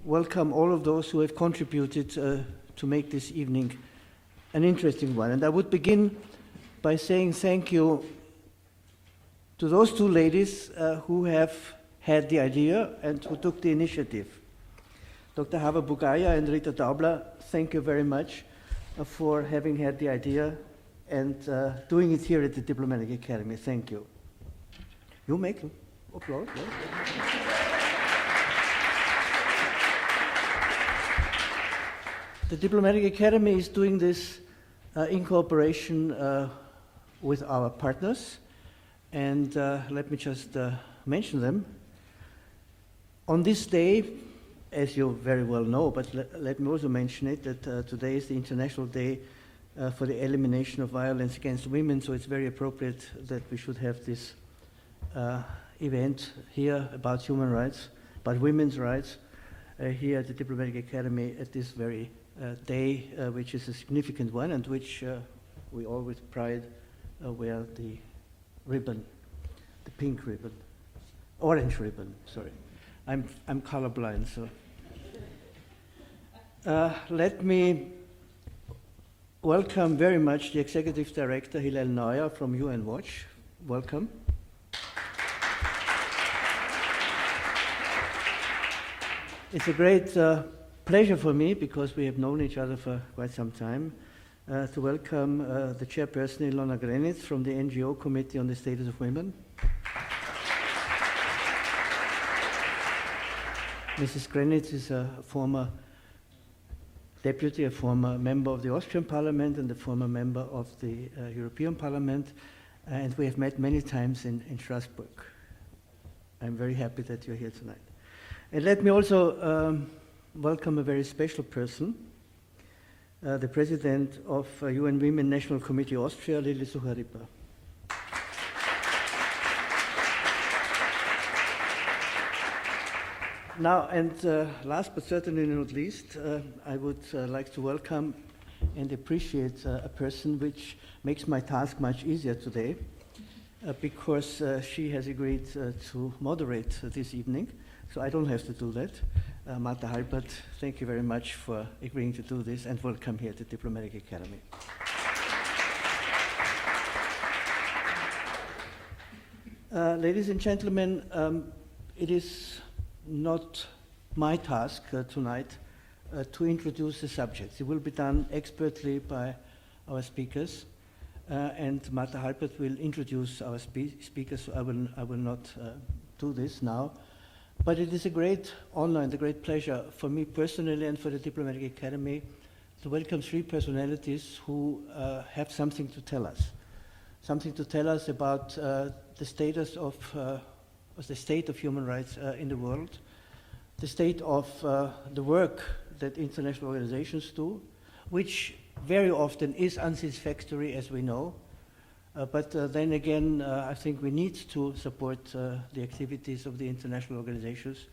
welcome all of those who have contributed to make this evening an interesting one. And I would begin by saying thank you to those two ladies who have had the idea and who took the initiative. Dr. Hava Bugaya and Rita Daubler, thank you very much for having had the idea and doing it here at the Diplomatic Academy. Thank you. You make applause. Yes? The Diplomatic Academy is doing this in cooperation with our partners, and let me just mention them. On this day, as you very well know, but let me also mention it, that today is the International Day for the Elimination of Violence Against Women, so it's very appropriate that we should have this event here about human rights, about women's rights, here at the Diplomatic Academy at this very day, which is a significant one, and which we all with pride wear the ribbon, the pink ribbon, orange ribbon, sorry. I'm colorblind, so. Let me welcome very much the Executive Director, Hillel Neuer from UN Watch. Welcome. It's a great pleasure for me, because we have known each other for quite some time, to welcome the chairperson, Ilona Grenitz, from the NGO Committee on the Status of Women. Mrs. Grenitz is a former deputy, a former member of the Austrian Parliament and a former member of the European Parliament, and we have met many times in Strasbourg. I'm very happy that you're here tonight. And let me also welcome a very special person, the President of UN Women National Committee Austria, Lili Sucharipa. Now, and last but certainly not least, I would like to welcome and appreciate a person which makes my task much easier today, because she has agreed to moderate this evening, so I don't have to do that. Marta Halpert, thank you very much for agreeing to do this, and welcome here at the Diplomatic Academy. Ladies and gentlemen, it is not my task tonight to introduce the subjects. It will be done expertly by our speakers, and Marta Halpert will introduce our speakers, so I will not do this now. But it is a great honor and a great pleasure for me personally and for the Diplomatic Academy to welcome three personalities who have something to tell us about the status of the state of human rights in the world, the state of the work that international organizations do, which very often is unsatisfactory, as we know. But then again, I think we need to support the activities of the international organizations.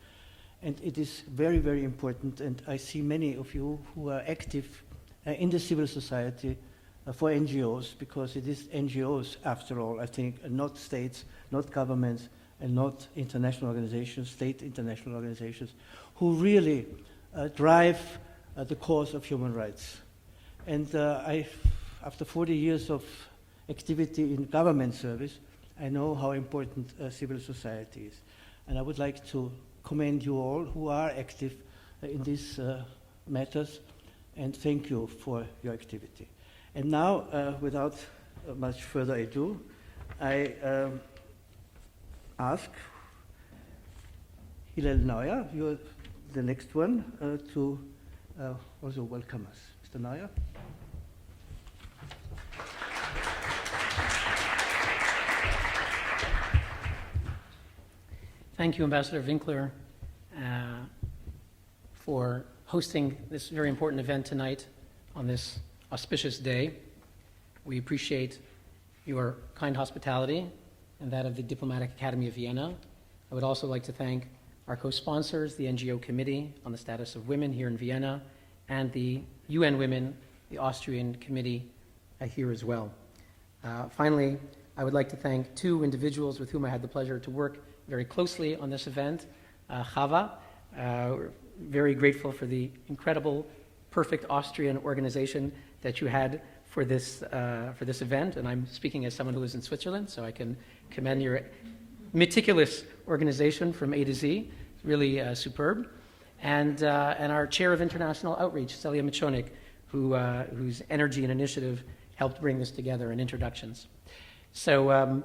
And it is very, very important. And I see many of you who are active in the civil society for NGOs, because it is NGOs, after all, I think, and not states, not governments, and not international organizations, state international organizations, who really drive the cause of human rights. And after 40 years of activity in government service, I know how important civil society is. And I would like to commend you all who are active in these matters, and thank you for your activity. And now, without much further ado, I ask Hillel Neuer, you're the next one, to also welcome us. Mr. Neuer. Thank you, Ambassador Winkler, for hosting this very important event tonight on this auspicious day. We appreciate your kind hospitality and that of the Diplomatic Academy of Vienna. I would also like to thank our co-sponsors, the NGO Committee on the Status of Women here in Vienna, and the UN Women, the Austrian Committee here as well. Finally, I would like to thank two individuals with whom I had the pleasure to work very closely on this event. Chava, very grateful for the incredible, perfect Austrian organization that you had for this event. And I'm speaking as someone who is in Switzerland, so I can commend your meticulous organization from A to Z. It's really superb. And our chair of international outreach, Celia Michonik, whose energy and initiative helped bring this together, and introductions. So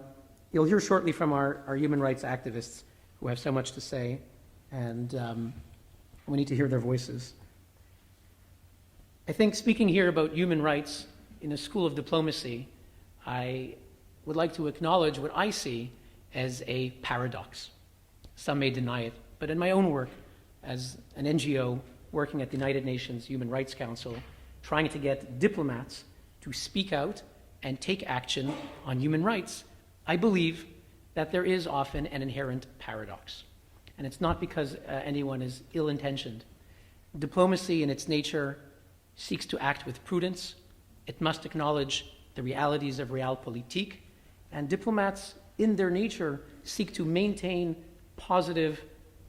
you'll hear shortly from our human rights activists who have so much to say, and we need to hear their voices. I think speaking here about human rights in a school of diplomacy, I would like to acknowledge what I see as a paradox. Some may deny it, but in my own work as an NGO working at the United Nations Human Rights Council, trying to get diplomats to speak out and take action on human rights, I believe that there is often an inherent paradox. And it's not because anyone is ill-intentioned. Diplomacy in its nature seeks to act with prudence. It must acknowledge the realities of realpolitik, and diplomats in their nature seek to maintain positive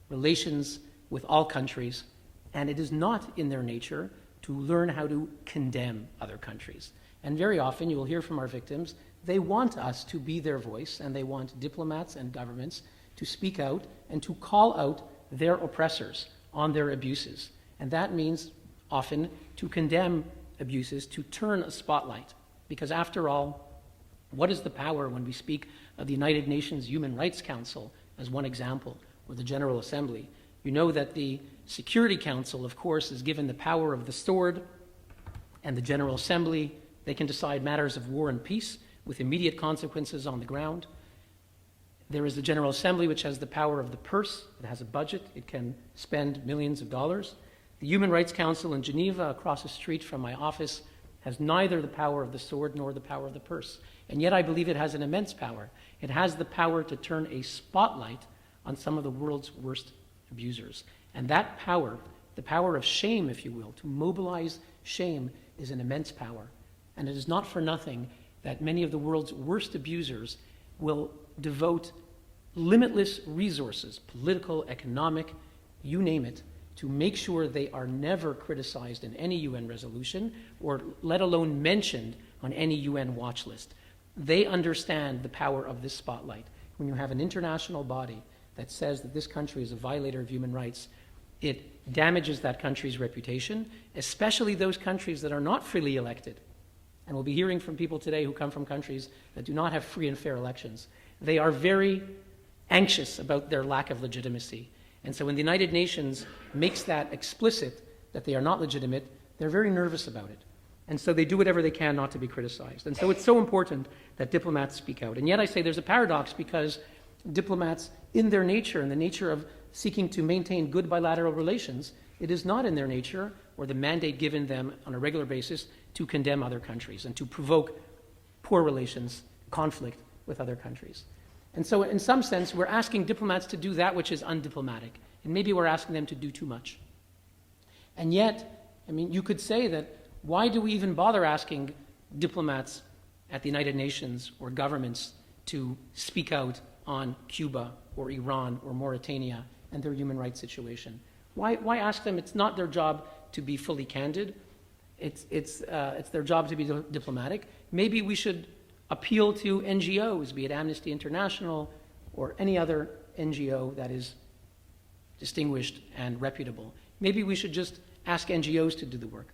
relations with all countries, and it is not in their nature to learn how to condemn other countries. And very often, you will hear from our victims, they want us to be their voice, and they want diplomats and governments to speak out and to call out their oppressors on their abuses. And that means often to condemn abuses, to turn a spotlight. Because after all, what is the power when we speak of the United Nations Human Rights Council as one example, or the General Assembly? You know that the Security Council, of course, is given the power of the sword, and the General Assembly, they can decide matters of war and peace with immediate consequences on the ground. There is the General Assembly, which has the power of the purse. It has a budget. It can spend millions of dollars. The Human Rights Council in Geneva, across the street from my office, has neither the power of the sword nor the power of the purse. And yet I believe it has an immense power. It has the power to turn a spotlight on some of the world's worst abusers. And that power, the power of shame, if you will, to mobilize shame, is an immense power. And it is not for nothing that many of the world's worst abusers will devote limitless resources, political, economic, you name it, to make sure they are never criticized in any UN resolution, or let alone mentioned on any UN watch list. They understand the power of this spotlight. When you have an international body that says that this country is a violator of human rights, it damages that country's reputation, especially those countries that are not freely elected. And we'll be hearing from people today who come from countries that do not have free and fair elections. They are very anxious about their lack of legitimacy. And so when the United Nations makes that explicit, that they are not legitimate, they're very nervous about it. And so they do whatever they can not to be criticized. And so it's so important that diplomats speak out. And yet I say there's a paradox, because diplomats, in their nature, in the nature of seeking to maintain good bilateral relations, it is not in their nature, or the mandate given them on a regular basis, to condemn other countries and to provoke poor relations, conflict with other countries. And so in some sense, we're asking diplomats to do that which is undiplomatic. And maybe we're asking them to do too much. And yet, I mean, you could say that, why do we even bother asking diplomats at the United Nations or governments to speak out on Cuba or Iran or Mauritania and their human rights situation? Why ask them? It's not their job to be fully candid. It's their job to be diplomatic. Maybe we should appeal to NGOs, be it Amnesty International or any other NGO that is distinguished and reputable. Maybe we should just ask NGOs to do the work.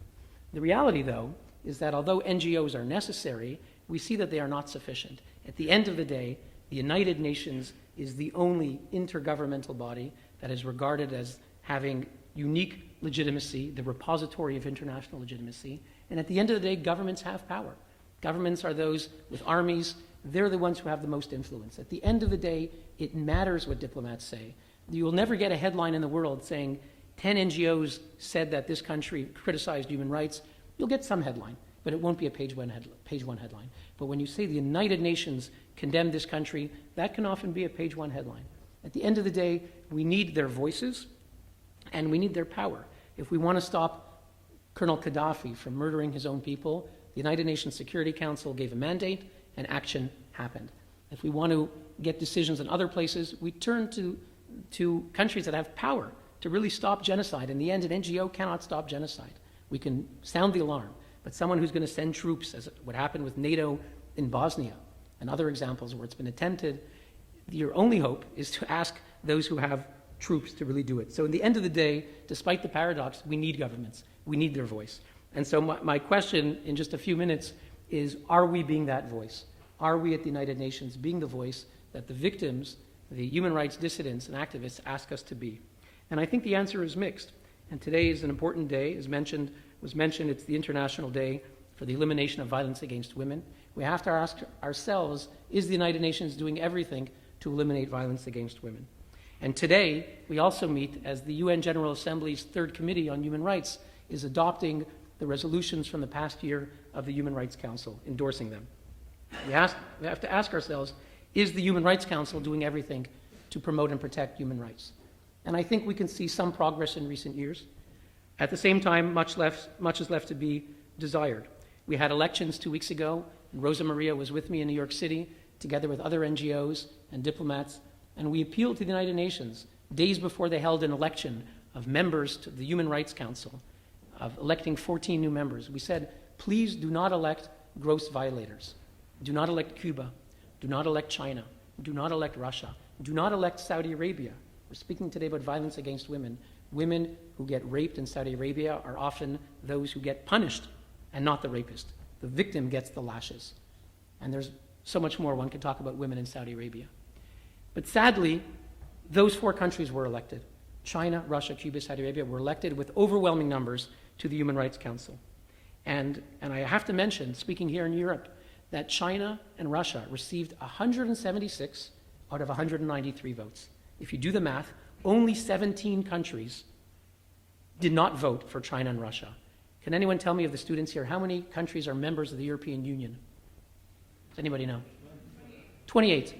The reality, though, is that although NGOs are necessary, we see that they are not sufficient. At the end of the day, the United Nations is the only intergovernmental body that is regarded as having unique legitimacy, the repository of international legitimacy. And at the end of the day, governments have power. Governments are those with armies. They're the ones who have the most influence. At the end of the day, it matters what diplomats say. You will never get a headline in the world saying 10 NGOs said that this country criticized human rights. You'll get some headline, but it won't be a page one headline. But when you say the United Nations condemned this country, that can often be a page one headline. At the end of the day, we need their voices and we need their power. If we want to stop Colonel Gaddafi from murdering his own people, the United Nations Security Council gave a mandate and action happened. If we want to get decisions in other places, we turn to countries that have power to really stop genocide. In the end, an NGO cannot stop genocide. We can sound the alarm, but someone who's going to send troops, as what happened with NATO in Bosnia and other examples where it's been attempted, your only hope is to ask those who have troops to really do it. So in the end of the day, despite the paradox, we need governments. We need their voice. And so my question in just a few minutes is, are we being that voice? Are we at the United Nations being the voice that the victims, the human rights dissidents and activists ask us to be? And I think the answer is mixed. And today is an important day. As was mentioned, it's the International Day for the Elimination of Violence Against Women. We have to ask ourselves, is the United Nations doing everything to eliminate violence against women? And today, we also meet as the UN General Assembly's Third Committee on Human Rights is adopting the resolutions from the past year of the Human Rights Council, endorsing them. We have to ask ourselves, is the Human Rights Council doing everything to promote and protect human rights? And I think we can see some progress in recent years. At the same time, much is left to be desired. We had elections 2 weeks ago, and Rosa Maria was with me in New York City, together with other NGOs and diplomats, and we appealed to the United Nations days before they held an election of members to the Human Rights Council, of electing 14 new members. We said, please do not elect gross violators. Do not elect Cuba. Do not elect China. Do not elect Russia. Do not elect Saudi Arabia. We're speaking today about violence against women. Women who get raped in Saudi Arabia are often those who get punished and not the rapist. The victim gets the lashes. And there's so much more one could talk about women in Saudi Arabia. But sadly, those 4 countries were elected. China, Russia, Cuba, Saudi Arabia were elected with overwhelming numbers to the Human Rights Council. And I have to mention, speaking here in Europe, that China and Russia received 176 out of 193 votes. If you do the math, only 17 countries did not vote for China and Russia. Can anyone tell me of the students here, how many countries are members of the European Union? Does anybody know? 28.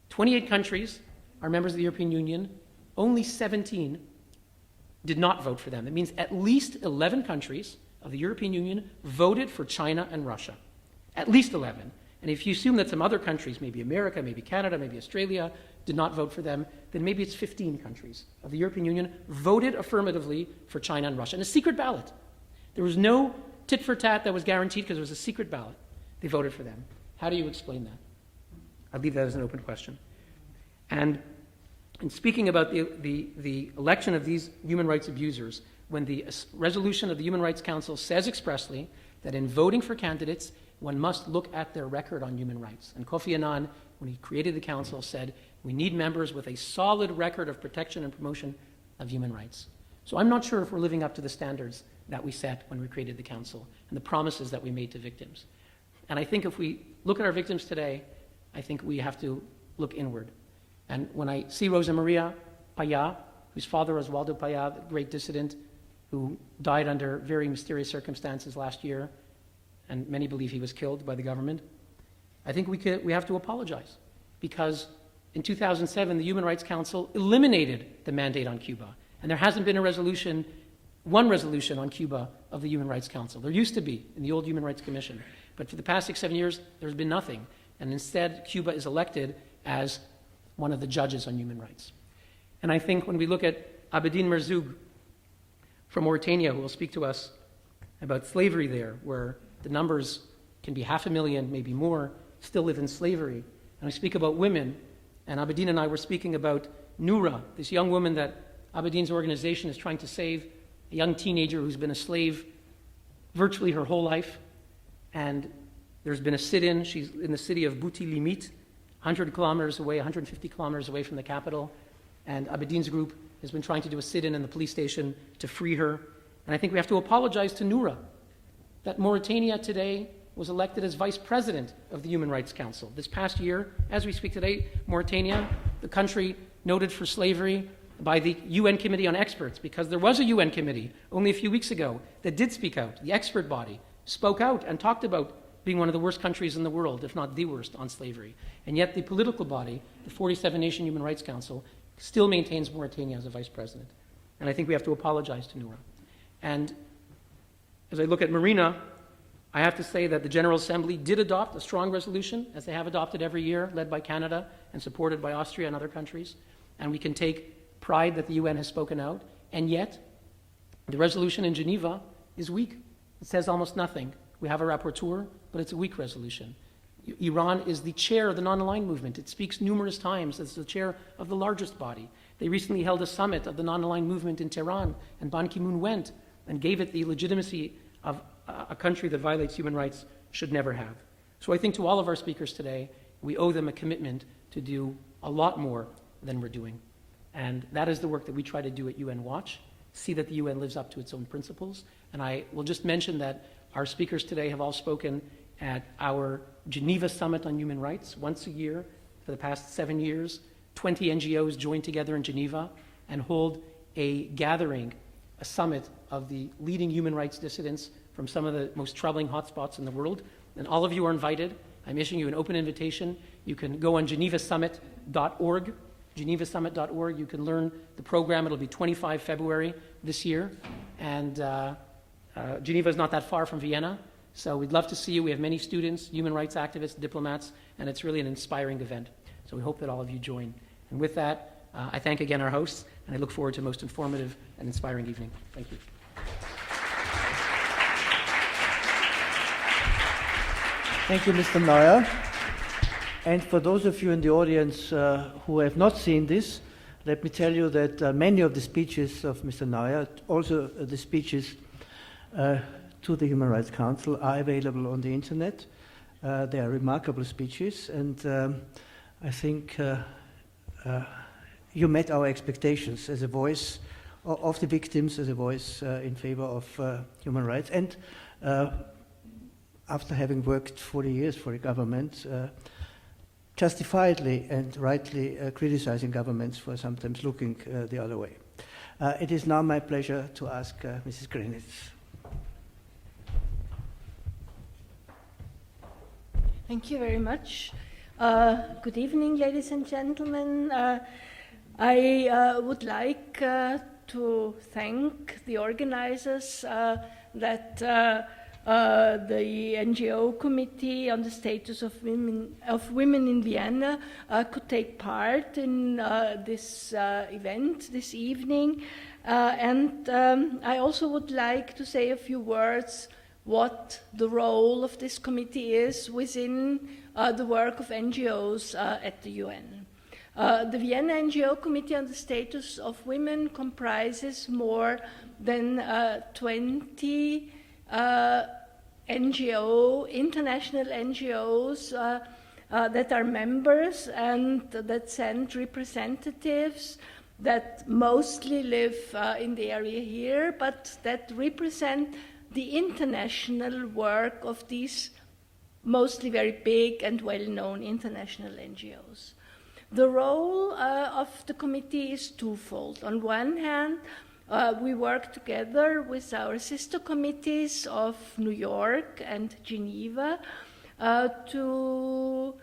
28 countries are members of the European Union. Only 17 did not vote for them. That means at least 11 countries of the European Union voted for China and Russia. At least 11. And if you assume that some other countries, maybe America, maybe Canada, maybe Australia, did not vote for them, then maybe it's 15 countries of the European Union voted affirmatively for China and Russia. And a secret ballot. There was no tit for tat that was guaranteed because it was a secret ballot. They voted for them. How do you explain that? I'll leave that as an open question. And in speaking about the election of these human rights abusers, when the resolution of the Human Rights Council says expressly that in voting for candidates, one must look at their record on human rights. And Kofi Annan, when he created the council, said, we need members with a solid record of protection and promotion of human rights. So I'm not sure if we're living up to the standards that we set when we created the council and the promises that we made to victims. And I think if we look at our victims today, I think we have to look inward. And when I see Rosa Maria Paya, whose father was Waldo Paya, the great dissident, who died under very mysterious circumstances last year, and many believe he was killed by the government, I think we have to apologize. Because in 2007, the Human Rights Council eliminated the mandate on Cuba. And there hasn't been one resolution on Cuba of the Human Rights Council. There used to be in the old Human Rights Commission. But for the past 6-7 years, there's been nothing. And instead, Cuba is elected as one of the judges on human rights. And I think when we look at Abidine Merzough from Mauritania, who will speak to us about slavery there, where the numbers can be 500,000, maybe more, still live in slavery. And we speak about women, and Abidine and I were speaking about Noura, this young woman that Abidine's organization is trying to save, a young teenager who's been a slave virtually her whole life. And there's been a sit-in. She's in the city of Bouti Limit, 100 kilometers away, 150 kilometers away from the capital. And Abidine's group has been trying to do a sit-in in the police station to free her. And I think we have to apologize to Noura that Mauritania today was elected as vice president of the Human Rights Council. This past year, as we speak today, Mauritania, the country noted for slavery by the UN Committee on Experts, because there was a UN committee only a few weeks ago that did speak out. The expert body spoke out and talked about being one of the worst countries in the world, if not the worst, on slavery. And yet the political body, the 47-nation Human Rights Council, still maintains Mauritania as a vice president. And I think we have to apologize to Noura. And as I look at Marina, I have to say that the General Assembly did adopt a strong resolution, as they have adopted every year, led by Canada and supported by Austria and other countries. And we can take pride that the UN has spoken out, and yet the resolution in Geneva is weak. It says almost nothing. We have a rapporteur, but it's a weak resolution. Iran is the chair of the non-aligned movement. It speaks numerous times as the chair of the largest body. They recently held a summit of the non-aligned movement in Tehran, and Ban Ki-moon went and gave it the legitimacy of a country that violates human rights should never have. So I think to all of our speakers today, we owe them a commitment to do a lot more than we're doing. And that is the work that we try to do at UN Watch, see that the UN lives up to its own principles. And I will just mention that our speakers today have all spoken at our Geneva Summit on Human Rights once a year for the past 7 years. 20 NGOs join together in Geneva and hold a gathering, a summit of the leading human rights dissidents from some of the most troubling hotspots in the world. And all of you are invited. I'm issuing you an open invitation. You can go on genevasummit.org, genevasummit.org. You can learn the program. It'll be 25 February this year. And Geneva is not that far from Vienna. So we'd love to see you. We have many students, human rights activists, diplomats, and it's really an inspiring event. So we hope that all of you join. And with that, I thank again our hosts, and I look forward to a most informative and inspiring evening. Thank you. Thank you, Mr. Neuer. And for those of you in the audience who have not seen this, let me tell you that many of the speeches of Mr. Neuer, also the speeches to the Human Rights Council, are available on the internet. They are remarkable speeches, and I think you met our expectations as a voice of the victims, as a voice in favor of human rights. And after having worked 40 years for a government, justifiably and rightly criticizing governments for sometimes looking the other way. It is now my pleasure to ask Mrs. Grenitz. Thank you very much. Good evening, ladies and gentlemen. I would like to thank the organizers that the NGO Committee on the Status of Women in Vienna could take part in this event this evening. And I also would like to say a few words what the role of this committee is within the work of NGOs at the UN. The Vienna NGO Committee on the Status of Women comprises more than 20 international NGOs that are members and that send representatives that mostly live in the area here, but that represent the international work of these mostly very big and well-known international NGOs. The role of the committee is twofold. On one hand, we work together with our sister committees of New York and Geneva to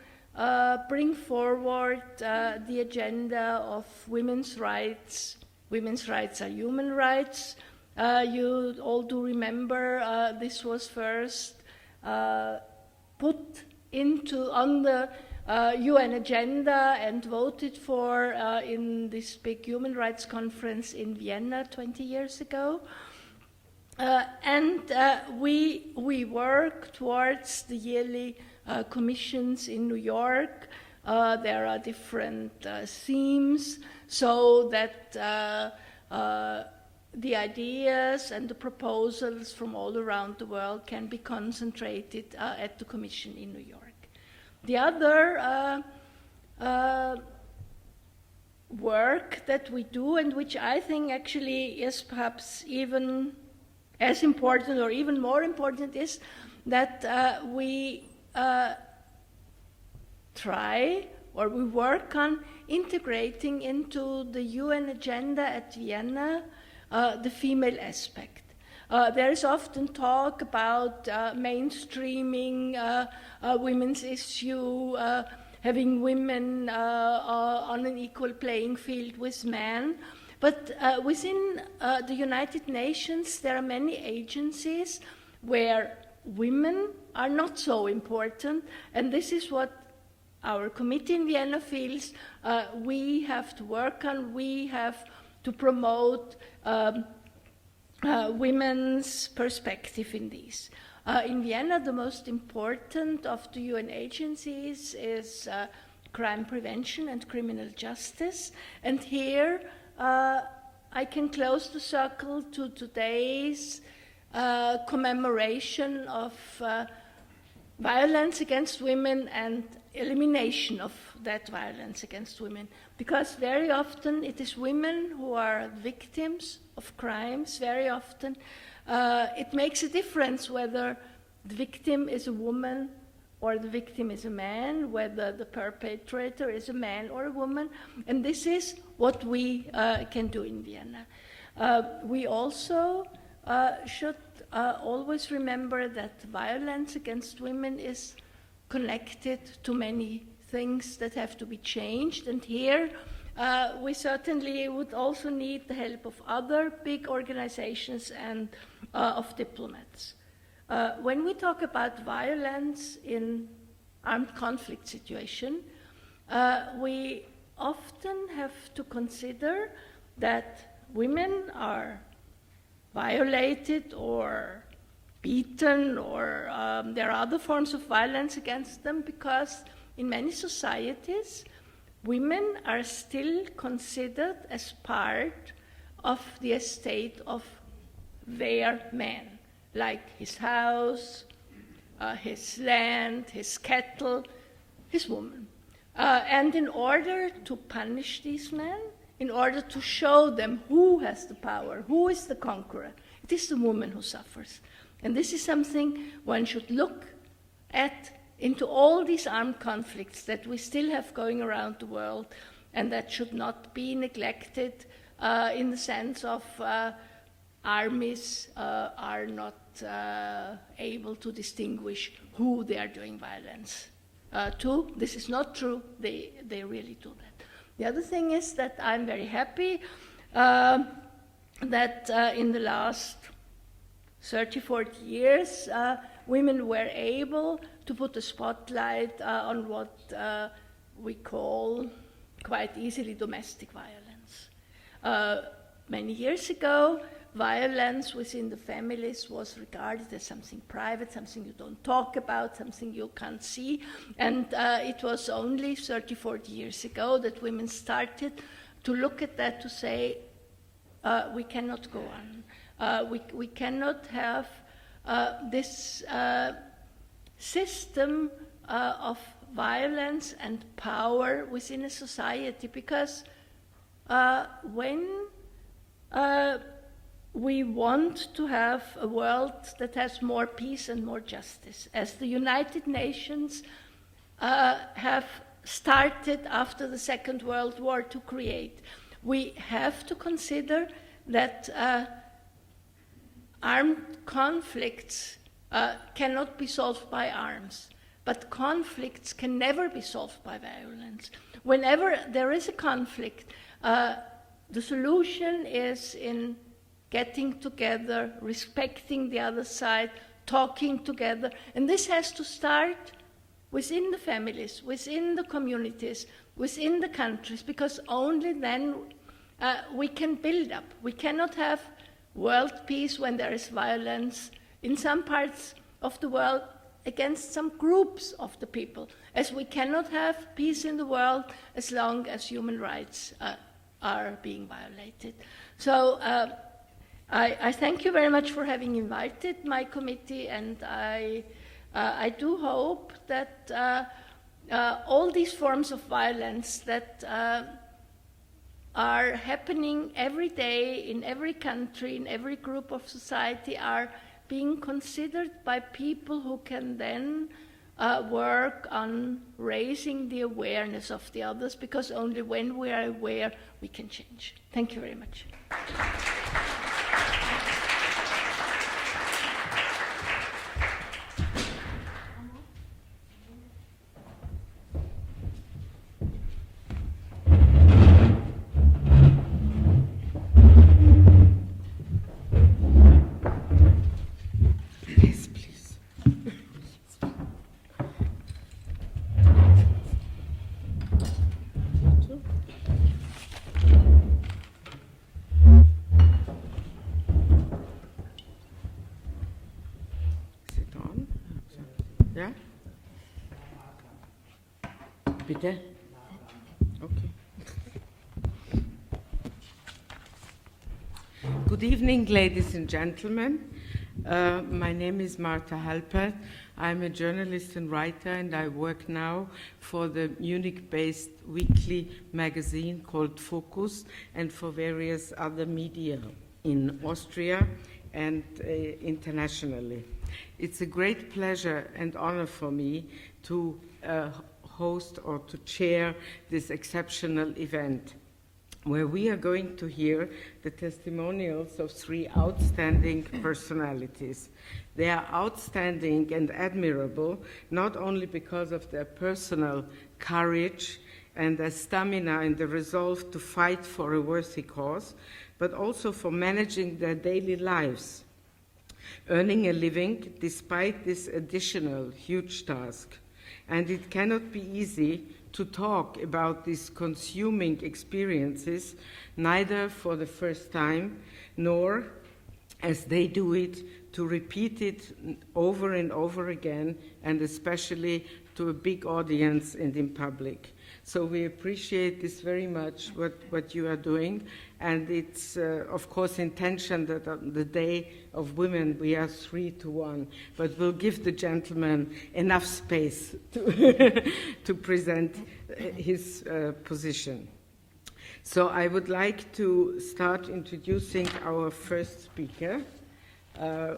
bring forward the agenda of women's rights. Women's rights are human rights. You all do remember this was first put on the UN agenda and voted for in this big human rights conference in Vienna 20 years ago. And we work towards the yearly commissions in New York. There are different themes so that the ideas and the proposals from all around the world can be concentrated at the Commission in New York. The other work that we do, and which I think actually is perhaps even as important or even more important, is that we try or we work on integrating into the UN agenda at Vienna the female aspect. There is often talk about mainstreaming women's issue, having women on an equal playing field with men. But within the United Nations, there are many agencies where women are not so important, and this is what our committee in Vienna feels we have to work on, we have to promote women's perspective in these. In Vienna, the most important of the UN agencies is crime prevention and criminal justice. And here I can close the circle to today's commemoration of violence against women and elimination of that violence against women. Because very often it is women who are victims of crimes. Very often it makes a difference whether the victim is a woman or the victim is a man, whether the perpetrator is a man or a woman. And this is what we can do in Vienna. We also should always remember that violence against women is connected to many things that have to be changed. And here we certainly would also need the help of other big organizations and of diplomats. When we talk about violence in armed conflict situation, we often have to consider that women are violated or beaten, or there are other forms of violence against them, because in many societies, women are still considered as part of the estate of their man, like his house, his land, his cattle, his woman. And in order to punish these men, in order to show them who has the power, who is the conqueror, it is the woman who suffers. And this is something one should look at into all these armed conflicts that we still have going around the world, and that should not be neglected in the sense of armies are not able to distinguish who they are doing violence to. This is not true. They really do that. The other thing is that I'm very happy that in the last 30, 40 years, women were able to put a spotlight on what we call quite easily domestic violence. Many years ago, violence within the families was regarded as something private, something you don't talk about, something you can't see. And it was only 30, 40 years ago that women started to look at that, to say, we cannot go on. We cannot have this system of violence and power within a society, because when we want to have a world that has more peace and more justice, as the United Nations have started after the Second World War to create, we have to consider that armed conflicts cannot be solved by arms, but conflicts can never be solved by violence. Whenever there is a conflict, the solution is in getting together, respecting the other side, talking together. And this has to start within the families, within the communities, within the countries, because only then we can build up. We cannot have world peace when there is violence in some parts of the world against some groups of the people, as we cannot have peace in the world as long as human rights are being violated. So I thank you very much for having invited my committee, and I do hope that all these forms of violence that are happening every day in every country, in every group of society, are being considered by people who can then work on raising the awareness of the others, because only when we are aware we can change. Thank you very much. Ja? Bitte? Okay. Good evening, ladies and gentlemen. My name is Martha Halpert. I'm a journalist and writer, and I work now for the Munich-based weekly magazine called Focus, and for various other media in Austria and internationally. It's a great pleasure and honor for me to host or to chair this exceptional event, where we are going to hear the testimonials of three outstanding personalities. They are outstanding and admirable, not only because of their personal courage and their stamina and the resolve to fight for a worthy cause, but also for managing their daily lives, earning a living despite this additional huge task. And it cannot be easy to talk about these consuming experiences, neither for the first time, nor, as they do it, to repeat it over and over again, and especially to a big audience and in public. So we appreciate this very much, what you are doing, and it's, of course, intention that on the Day of Women we are 3-1, but we'll give the gentleman enough space to, to present his position. So I would like to start introducing our first speaker,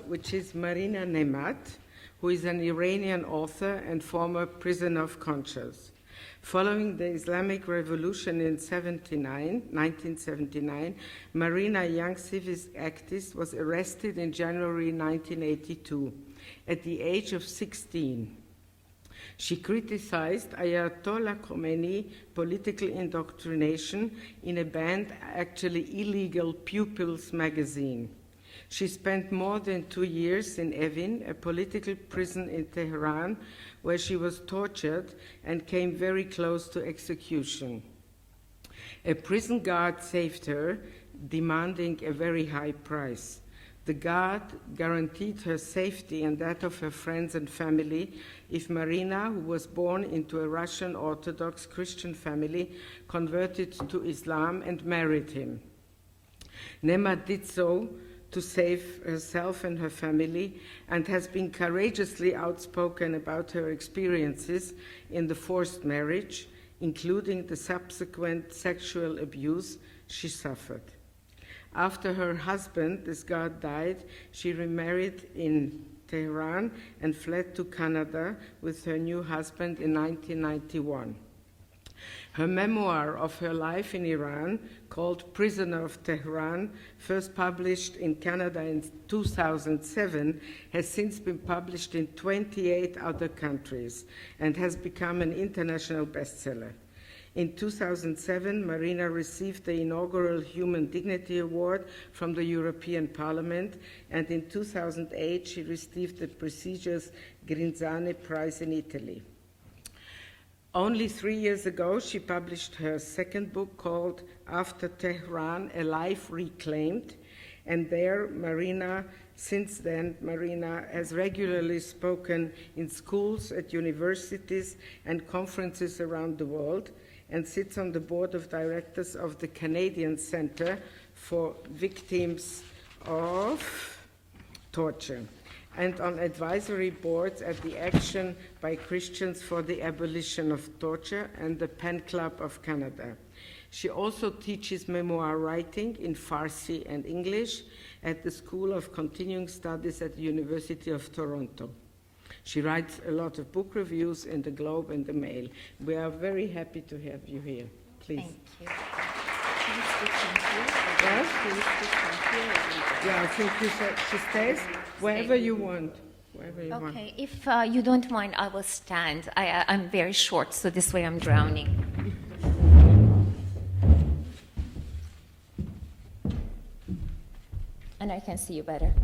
which is Marina Nemat, who is an Iranian author and former prisoner of conscience. Following the Islamic Revolution in 1979, Marina, a young civil activist, was arrested in January 1982 at the age of 16. She criticized Ayatollah Khomeini's political indoctrination in a banned, actually illegal, Pupils magazine. She spent more than 2 years in Evin, a political prison in Tehran, where she was tortured and came very close to execution. A prison guard saved her, demanding a very high price. The guard guaranteed her safety and that of her friends and family if Marina, who was born into a Russian Orthodox Christian family, converted to Islam and married him. Nemat did so to save herself and her family, and has been courageously outspoken about her experiences in the forced marriage, including the subsequent sexual abuse she suffered. After her husband, this guard, died, she remarried in Tehran and fled to Canada with her new husband in 1991. Her memoir of her life in Iran, called Prisoner of Tehran, first published in Canada in 2007, has since been published in 28 other countries and has become an international bestseller. In 2007, Marina received the inaugural Human Dignity Award from the European Parliament, and in 2008 she received the prestigious Grinzane Prize in Italy. Only 3 years ago, she published her second book called After Tehran, A Life Reclaimed, and there since then, Marina has regularly spoken in schools, at universities, and conferences around the world, and sits on the board of directors of the Canadian Centre for Victims of Torture, and on advisory boards at the Action by Christians for the Abolition of Torture and the Pen Club of Canada. She also teaches memoir writing in Farsi and English at the School of Continuing Studies at the University of Toronto. She writes a lot of book reviews in the Globe and the Mail. We are very happy to have you here. Please. Thank you. Yeah, I think she stays wherever you want. Wherever you want. Okay, if you don't mind, I will stand. I'm very short, so this way I'm drowning. And I can see you better.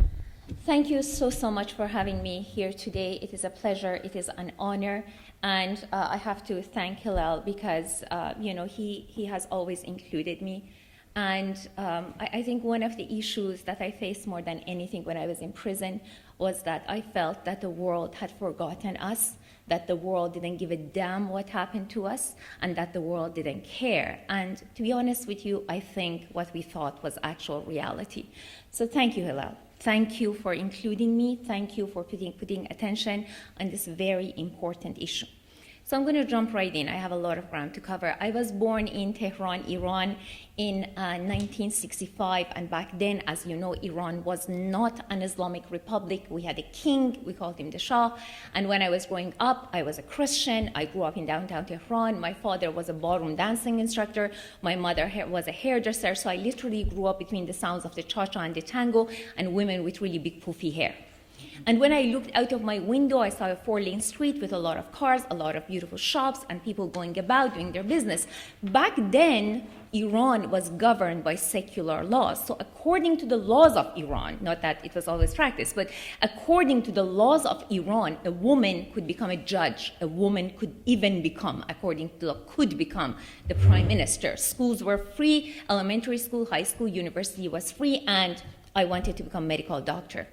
Thank you so much for having me here today. It is a pleasure. It is an honor. And I have to thank Hillel because, he has always included me. And I think one of the issues that I faced more than anything when I was in prison was that I felt that the world had forgotten us, that the world didn't give a damn what happened to us, and that the world didn't care. And to be honest with you, I think what we thought was actual reality. So thank you, Hilal. Thank you for including me. Thank you for putting attention on this very important issue. So I'm going to jump right in. I have a lot of ground to cover. I was born in Tehran, Iran in 1965, and back then, as you know, Iran was not an Islamic republic. We had a king, we called him the Shah, and when I was growing up, I was a Christian. I grew up in downtown Tehran. My father was a ballroom dancing instructor. My mother was a hairdresser, so I literally grew up between the sounds of the cha-cha and the tango and women with really big poofy hair. And when I looked out of my window, I saw a 4-lane street with a lot of cars, a lot of beautiful shops, and people going about doing their business. Back then, Iran was governed by secular laws. So according to the laws of Iran, not that it was always practiced, but according to the laws of Iran, a woman could become a judge. A woman could even become, according to the law, could become the prime minister. Schools were free, elementary school, high school, university was free, and I wanted to become a medical doctor.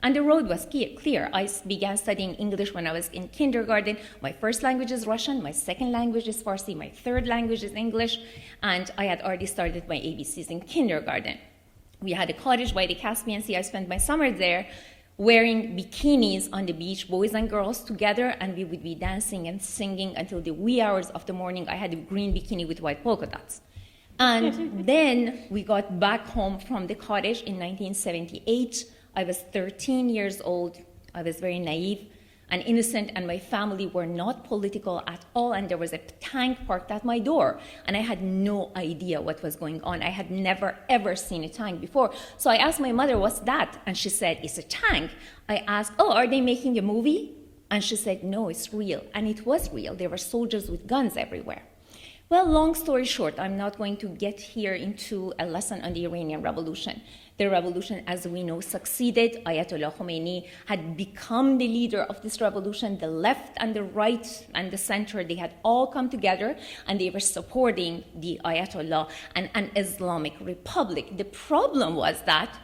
And the road was clear. I began studying English when I was in kindergarten. My first language is Russian, my second language is Farsi, my third language is English, and I had already started my ABCs in kindergarten. We had a cottage by the Caspian Sea. I spent my summer there wearing bikinis on the beach, boys and girls together, and we would be dancing and singing until the wee hours of the morning. I had a green bikini with white polka dots. And then we got back home from the cottage in 1978. I was 13 years old. I was very naive and innocent, and my family were not political at all, and there was a tank parked at my door, and I had no idea what was going on. I had never, ever seen a tank before. So I asked my mother, what's that? And she said, it's a tank. I asked, oh, are they making a movie? And she said, no, it's real. And it was real. There were soldiers with guns everywhere. Well, long story short, I'm not going to get here into a lesson on the Iranian Revolution. The revolution, as we know, succeeded. Ayatollah Khomeini had become the leader of this revolution. The left and the right and the center, they had all come together, and they were supporting the Ayatollah and an Islamic republic. The problem was that,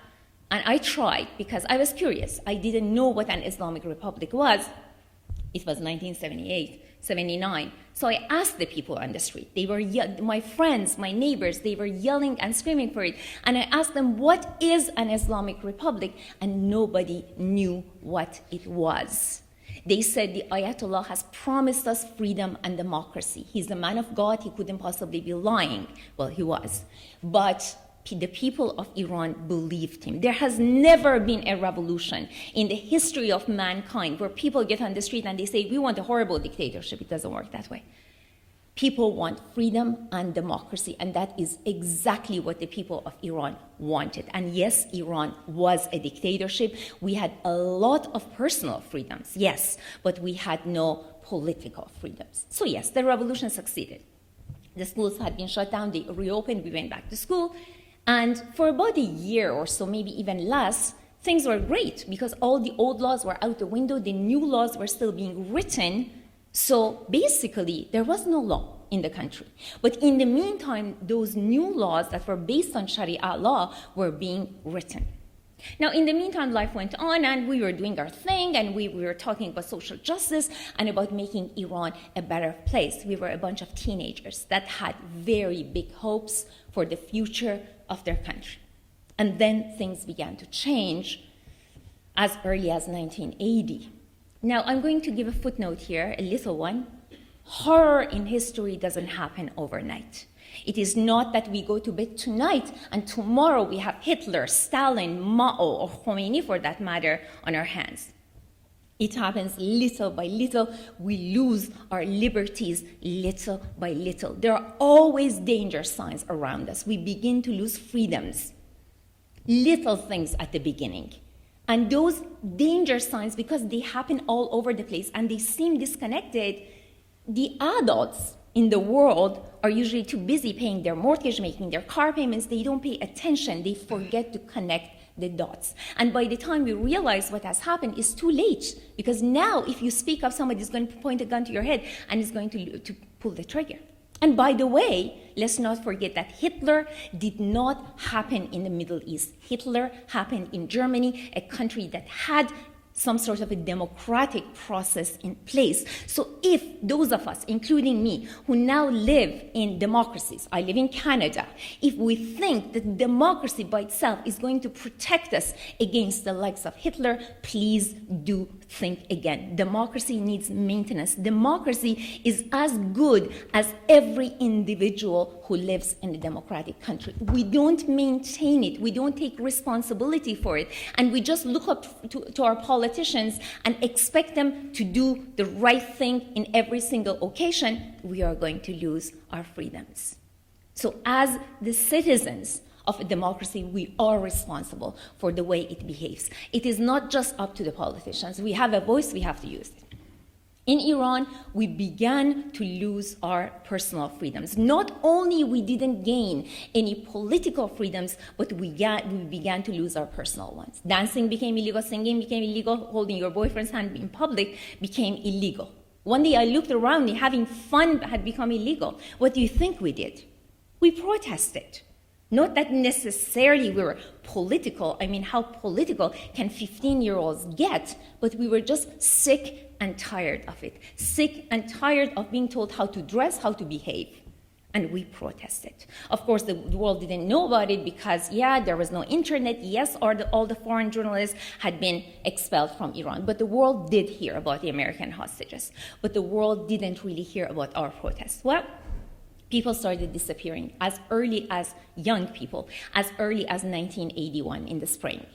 and I tried because I was curious. I didn't know what an Islamic republic was. It was 1978, 79. So I asked the people on the street. They were my friends, my neighbors, they were yelling and screaming for it. And I asked them, what is an Islamic republic? And nobody knew what it was. They said the Ayatollah has promised us freedom and democracy. He's a man of God. He couldn't possibly be lying. Well, he was. But the people of Iran believed him. There has never been a revolution in the history of mankind where people get on the street and they say, we want a horrible dictatorship. It doesn't work that way. People want freedom and democracy, and that is exactly what the people of Iran wanted. And yes, Iran was a dictatorship. We had a lot of personal freedoms, yes, but we had no political freedoms. So yes, the revolution succeeded. The schools had been shut down. They reopened. We went back to school. And for about a year or so, maybe even less, things were great because all the old laws were out the window. The new laws were still being written. So basically, there was no law in the country. But in the meantime, those new laws that were based on Sharia law were being written. Now, in the meantime, life went on, and we were doing our thing, and we were talking about social justice and about making Iran a better place. We were a bunch of teenagers that had very big hopes for the future of their country. And then things began to change as early as 1980. Now, I'm going to give a footnote here, a little one. Horror in history doesn't happen overnight. It is not that we go to bed tonight and tomorrow we have Hitler, Stalin, Mao, or Khomeini for that matter on our hands. It happens little by little. We lose our liberties little by little. There are always danger signs around us. We begin to lose freedoms. Little things at the beginning. And those danger signs, because they happen all over the place and they seem disconnected, the adults in the world are usually too busy paying their mortgage, making their car payments. They don't pay attention. They forget to connect the dots. And by the time we realize what has happened, it's too late. Because now, if you speak up, somebody's going to point a gun to your head and is going to pull the trigger. And by the way, let's not forget that Hitler did not happen in the Middle East. Hitler happened in Germany, a country that had some sort of a democratic process in place. So if those of us, including me, who now live in democracies, I live in Canada, if we think that democracy by itself is going to protect us against the likes of Hitler, please do think again. Democracy needs maintenance. Democracy is as good as every individual who lives in a democratic country. We don't maintain it. We don't take responsibility for it. And we just look up to our politicians and expect them to do the right thing in every single occasion. We are going to lose our freedoms. So as the citizens of a democracy, we are responsible for the way it behaves. It is not just up to the politicians. We have a voice, we have to use it. In Iran, we began to lose our personal freedoms. Not only we didn't gain any political freedoms, but we began to lose our personal ones. Dancing became illegal, singing became illegal, holding your boyfriend's hand in public became illegal. One day I looked around me, having fun had become illegal. What do you think we did? We protested. Not that necessarily we were political. I mean, how political can 15-year-olds get? But we were just sick and tired of it. Sick and tired of being told how to dress, how to behave. And we protested. Of course, the world didn't know about it because, yeah, there was no internet. Yes, all the foreign journalists had been expelled from Iran. But the world did hear about the American hostages. But the world didn't really hear about our protests. Well, people started disappearing as early as young people, as early as 1981 in the spring.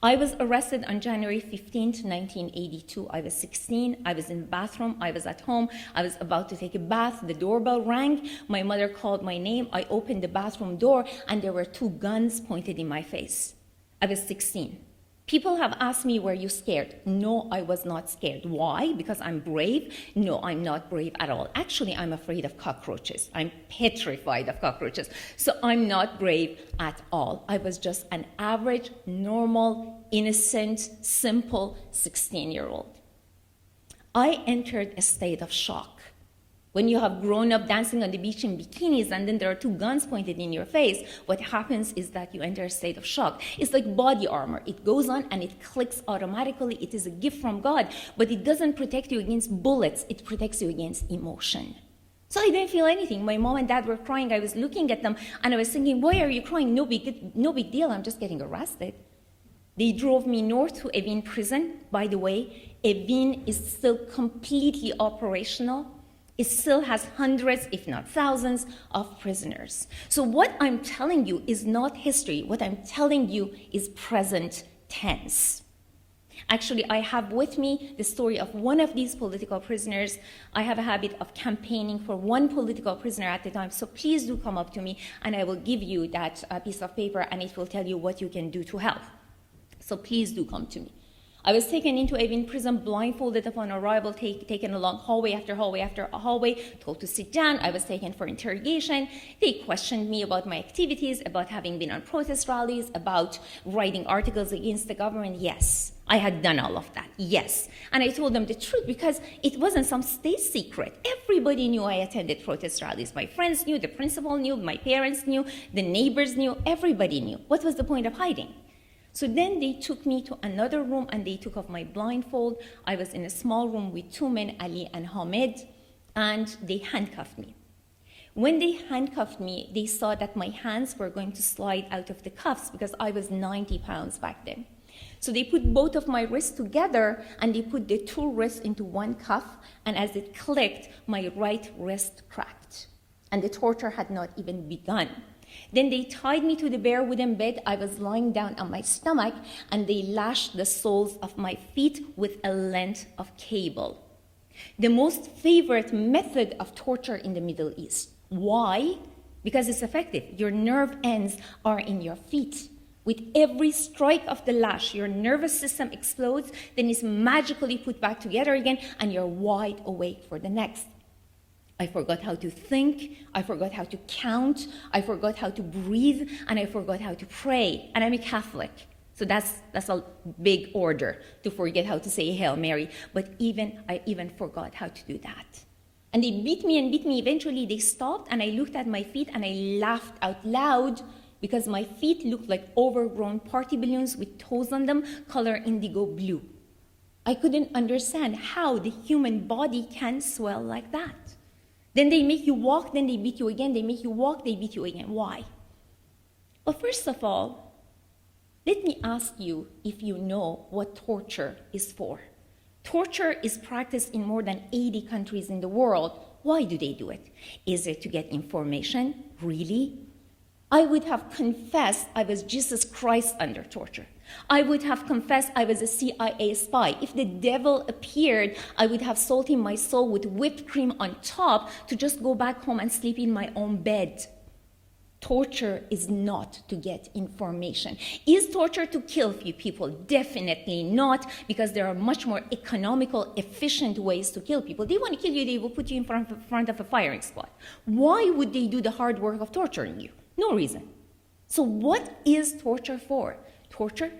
I was arrested on January 15th, 1982. I was 16. I was in the bathroom. I was at home. I was about to take a bath. The doorbell rang. My mother called my name. I opened the bathroom door, and there were 2 guns pointed in my face. I was 16. People have asked me, were you scared? No, I was not scared. Why? Because I'm brave? No, I'm not brave at all. Actually, I'm afraid of cockroaches. I'm petrified of cockroaches. So I'm not brave at all. I was just an average, normal, innocent, simple 16-year-old. I entered a state of shock. When you have grown up dancing on the beach in bikinis and then there are 2 guns pointed in your face, what happens is that you enter a state of shock. It's like body armor. It goes on and it clicks automatically. It is a gift from God, but it doesn't protect you against bullets. It protects you against emotion. So I didn't feel anything. My mom and dad were crying. I was looking at them and I was thinking, why are you crying? No big deal. I'm just getting arrested. They drove me north to Abidine prison. By the way, Abidine is still completely operational. It still has hundreds, if not thousands, of prisoners. So what I'm telling you is not history. What I'm telling you is present tense. Actually, I have with me the story of one of these political prisoners. I have a habit of campaigning for one political prisoner at a time, so please do come up to me and I will give you that piece of paper and it will tell you what you can do to help. So please do come to me. I was taken into Abidine prison, blindfolded upon arrival, taken along hallway after hallway after hallway, told to sit down. I was taken for interrogation. They questioned me about my activities, about having been on protest rallies, about writing articles against the government. Yes, I had done all of that, yes. And I told them the truth because it wasn't some state secret. Everybody knew I attended protest rallies. My friends knew, the principal knew, my parents knew, the neighbors knew, everybody knew. What was the point of hiding? So then they took me to another room and they took off my blindfold. I was in a small room with 2 men, Ali and Hamid, and they handcuffed me. When they handcuffed me, they saw that my hands were going to slide out of the cuffs because I was 90 pounds back then. So they put both of my wrists together and they put the 2 wrists into one cuff, and as it clicked, my right wrist cracked. And the torture had not even begun. Then they tied me to the bare wooden bed. I was lying down on my stomach, and they lashed the soles of my feet with a length of cable. The most favorite method of torture in the Middle East. Why? Because it's effective. Your nerve ends are in your feet. With every strike of the lash, your nervous system explodes, then it's magically put back together again, and you're wide awake for the next. I forgot how to think, I forgot how to count, I forgot how to breathe, and I forgot how to pray. And I'm a Catholic, so that's a big order to forget how to say Hail Mary. But I even forgot how to do that. And they beat me and beat me. Eventually, they stopped, and I looked at my feet, and I laughed out loud because my feet looked like overgrown party balloons with toes on them, color indigo blue. I couldn't understand how the human body can swell like that. Then they make you walk, then they beat you again. They make you walk, they beat you again. Why? Well, first of all, let me ask you if you know what torture is for. Torture is practiced in more than 80 countries in the world. Why do they do it? Is it to get information? Really? I would have confessed I was Jesus Christ under torture. I would have confessed I was a CIA spy. If the devil appeared, I would have sold him my soul with whipped cream on top to just go back home and sleep in my own bed. Torture is not to get information. Is torture to kill few people? Definitely not, because there are much more economical, efficient ways to kill people. They want to kill you, they will put you in front of a firing squad. Why would they do the hard work of torturing you? No reason. So what is torture for? Torture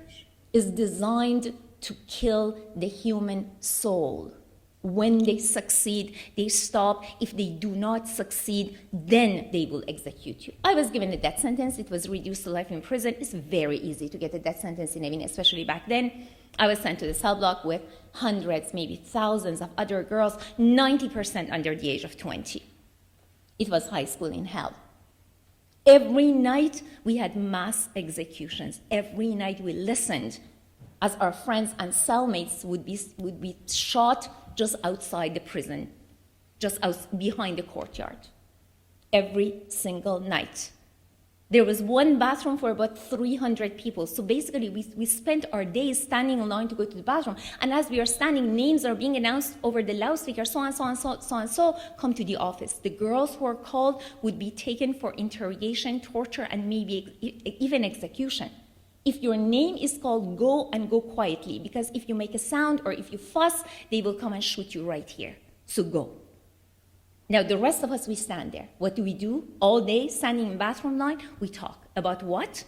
is designed to kill the human soul. When they succeed, they stop. If they do not succeed, then they will execute you. I was given a death sentence. It was reduced to life in prison. It's very easy to get a death sentence in Abidine, especially back then. I was sent to the cell block with hundreds, maybe thousands of other girls, 90% under the age of 20. It was high school in hell. Every night we had mass executions. Every night we listened as our friends and cellmates would be shot just outside the prison, just behind the courtyard. Every single night. There was one bathroom for about 300 people. So basically, we spent our days standing in line to go to the bathroom. And as we are standing, names are being announced over the loudspeaker, so and so and so, so and so, come to the office. The girls who are called would be taken for interrogation, torture, and maybe even execution. If your name is called, go and go quietly, because if you make a sound or if you fuss, they will come and shoot you right here. So go. Now, the rest of us, we stand there. What do we do all day, standing in bathroom line? We talk. About what?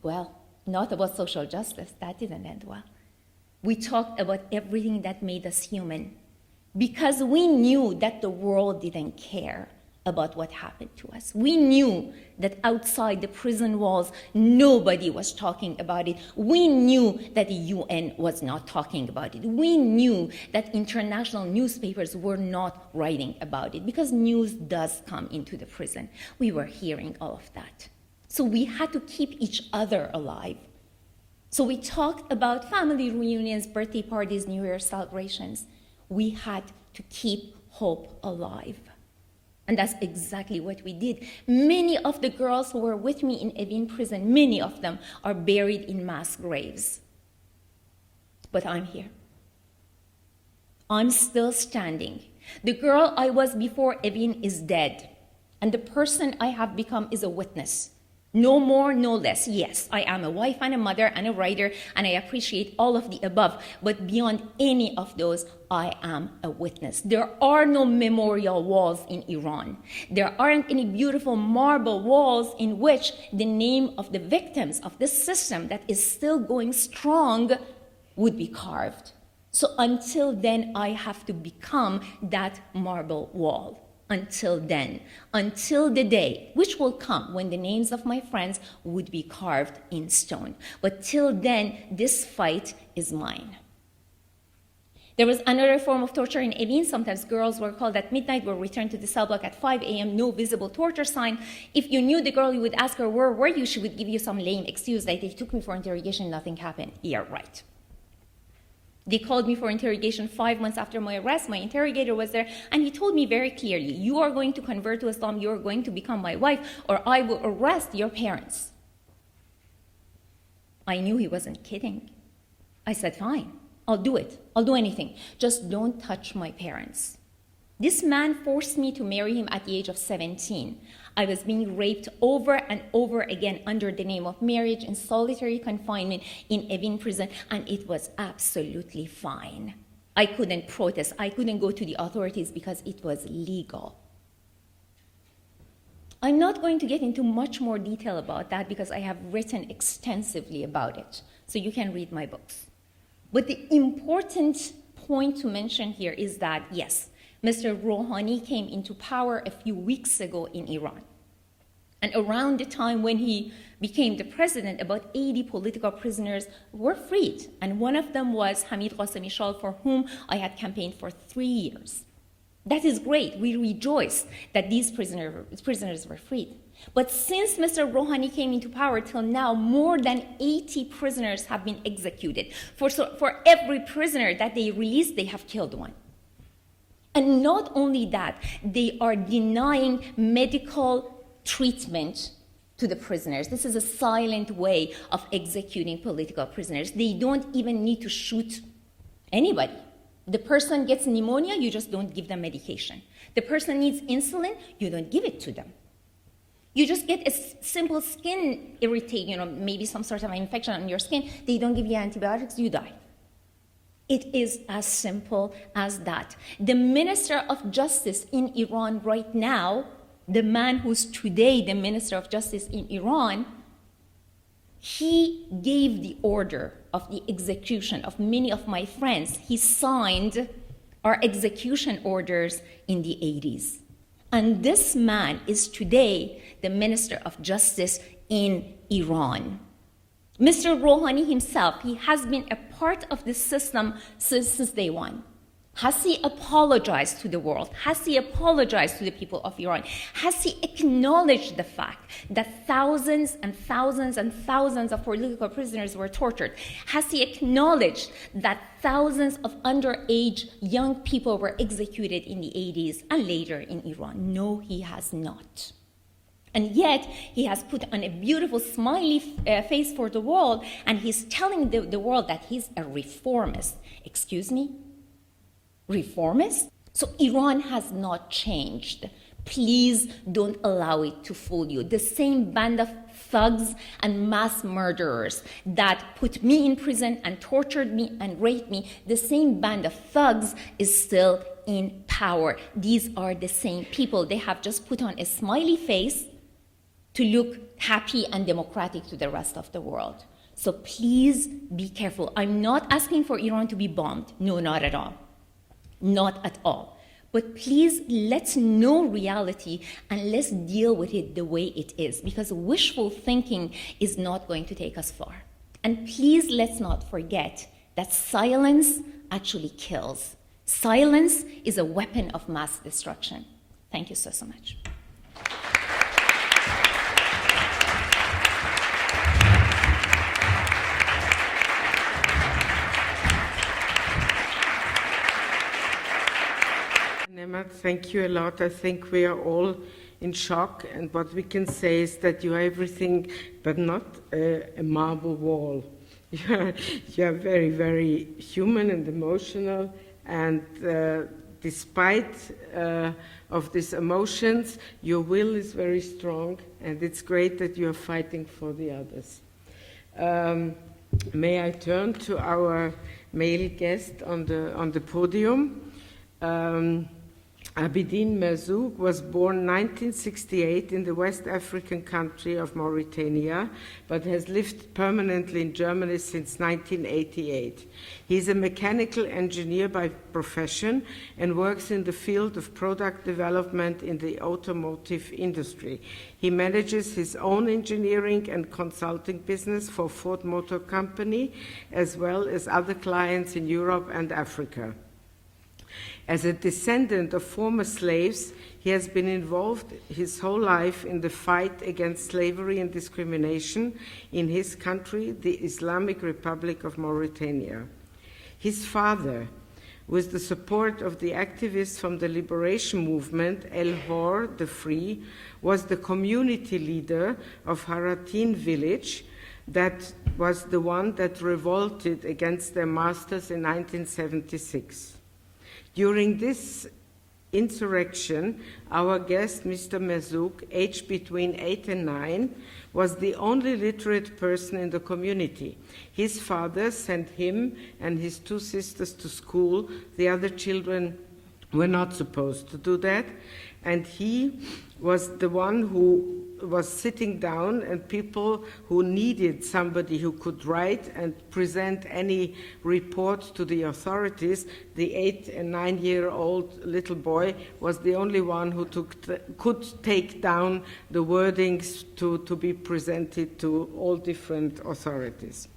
Well, not about social justice. That didn't end well. We talked about everything that made us human, because we knew that the world didn't care about what happened to us. We knew that outside the prison walls, nobody was talking about it. We knew that the UN was not talking about it. We knew that international newspapers were not writing about it, because news does come into the prison. We were hearing all of that. So we had to keep each other alive. So we talked about family reunions, birthday parties, New Year celebrations. We had to keep hope alive. And that's exactly what we did. Many of the girls who were with me in Abidine prison, many of them are buried in mass graves. But I'm here. I'm still standing. The girl I was before Abidine is dead. And the person I have become is a witness. No more, no less. Yes, I am a wife and a mother and a writer, and I appreciate all of the above. But beyond any of those, I am a witness. There are no memorial walls in Iran. There aren't any beautiful marble walls in which the name of the victims of this system that is still going strong would be carved. So until then, I have to become that marble wall. Until then, until the day, which will come when the names of my friends would be carved in stone. But till then, this fight is mine. There was another form of torture in Abidine. Sometimes girls were called at midnight, were returned to the cell block at 5 a.m., no visible torture sign. If you knew the girl, you would ask her, where were you? She would give you some lame excuse, like they took me for interrogation, nothing happened. Yeah, right. They called me for interrogation 5 months after my arrest. My interrogator was there, and he told me very clearly, you are going to convert to Islam, you are going to become my wife, or I will arrest your parents. I knew he wasn't kidding. I said, fine, I'll do it. I'll do anything. Just don't touch my parents. This man forced me to marry him at the age of 17. I was being raped over and over again under the name of marriage in solitary confinement in Abidine prison, and it was absolutely fine. I couldn't protest. I couldn't go to the authorities because it was legal. I'm not going to get into much more detail about that because I have written extensively about it, so you can read my books. But the important point to mention here is that, yes, Mr. Rouhani came into power a few weeks ago in Iran. And around the time when he became the president, about 80 political prisoners were freed. And one of them was Hamid Qasemi Shal, for whom I had campaigned for 3 years. That is great. We rejoice that these prisoners were freed. But since Mr. Rouhani came into power till now, more than 80 prisoners have been executed. For every prisoner that they released, they have killed one. And not only that, they are denying medical treatment to the prisoners. This is a silent way of executing political prisoners. They don't even need to shoot anybody. The person gets pneumonia, you just don't give them medication. The person needs insulin, you don't give it to them. You just get a simple skin irritation, maybe some sort of infection on your skin, they don't give you antibiotics, you die. It is as simple as that. The Minister of Justice in Iran right now, the man who's today the Minister of Justice in Iran, he gave the order of the execution of many of my friends. He signed our execution orders in the 80s. And this man is today the Minister of Justice in Iran. Mr. Rouhani himself, he has been a part of this system since day one. Has he apologized to the world? Has he apologized to the people of Iran? Has he acknowledged the fact that thousands and thousands and thousands of political prisoners were tortured? Has he acknowledged that thousands of underage young people were executed in the 80s and later in Iran? No, he has not. And yet, he has put on a beautiful smiley face for the world, and he's telling the world that he's a reformist. Excuse me? Reformist? So Iran has not changed. Please don't allow it to fool you. The same band of thugs and mass murderers that put me in prison and tortured me and raped me, the same band of thugs is still in power. These are the same people. They have just put on a smiley face to look happy and democratic to the rest of the world. So please be careful. I'm not asking for Iran to be bombed. No, not at all. Not at all. But please, let's know reality and let's deal with it the way it is, because wishful thinking is not going to take us far. And please, let's not forget that silence actually kills. Silence is a weapon of mass destruction. Thank you so much. Thank you a lot. I think we are all in shock, and what we can say is that you are everything but not a marble wall. You are very, very human and emotional, and despite of these emotions, your will is very strong, and it's great that you are fighting for the others. May I turn to our male guest on the podium? Abidine Merzough was born 1968 in the West African country of Mauritania, but has lived permanently in Germany since 1988. He is a mechanical engineer by profession and works in the field of product development in the automotive industry. He manages his own engineering and consulting business for Ford Motor Company, as well as other clients in Europe and Africa. As a descendant of former slaves, he has been involved his whole life in the fight against slavery and discrimination in his country, the Islamic Republic of Mauritania. His father, with the support of the activists from the liberation movement, El Hor, the Free, was the community leader of Haratin village, that was the one that revolted against their masters in 1976. During this insurrection, our guest, Mr. Merzough, aged between 8 and 9, was the only literate person in the community. His father sent him and his 2 sisters to school. The other children were not supposed to do that. And he was the one who was sitting down, and people who needed somebody who could write and present any report to the authorities, the 8 and 9-year-old little boy was the only one who could take down the wordings to be presented to all different authorities.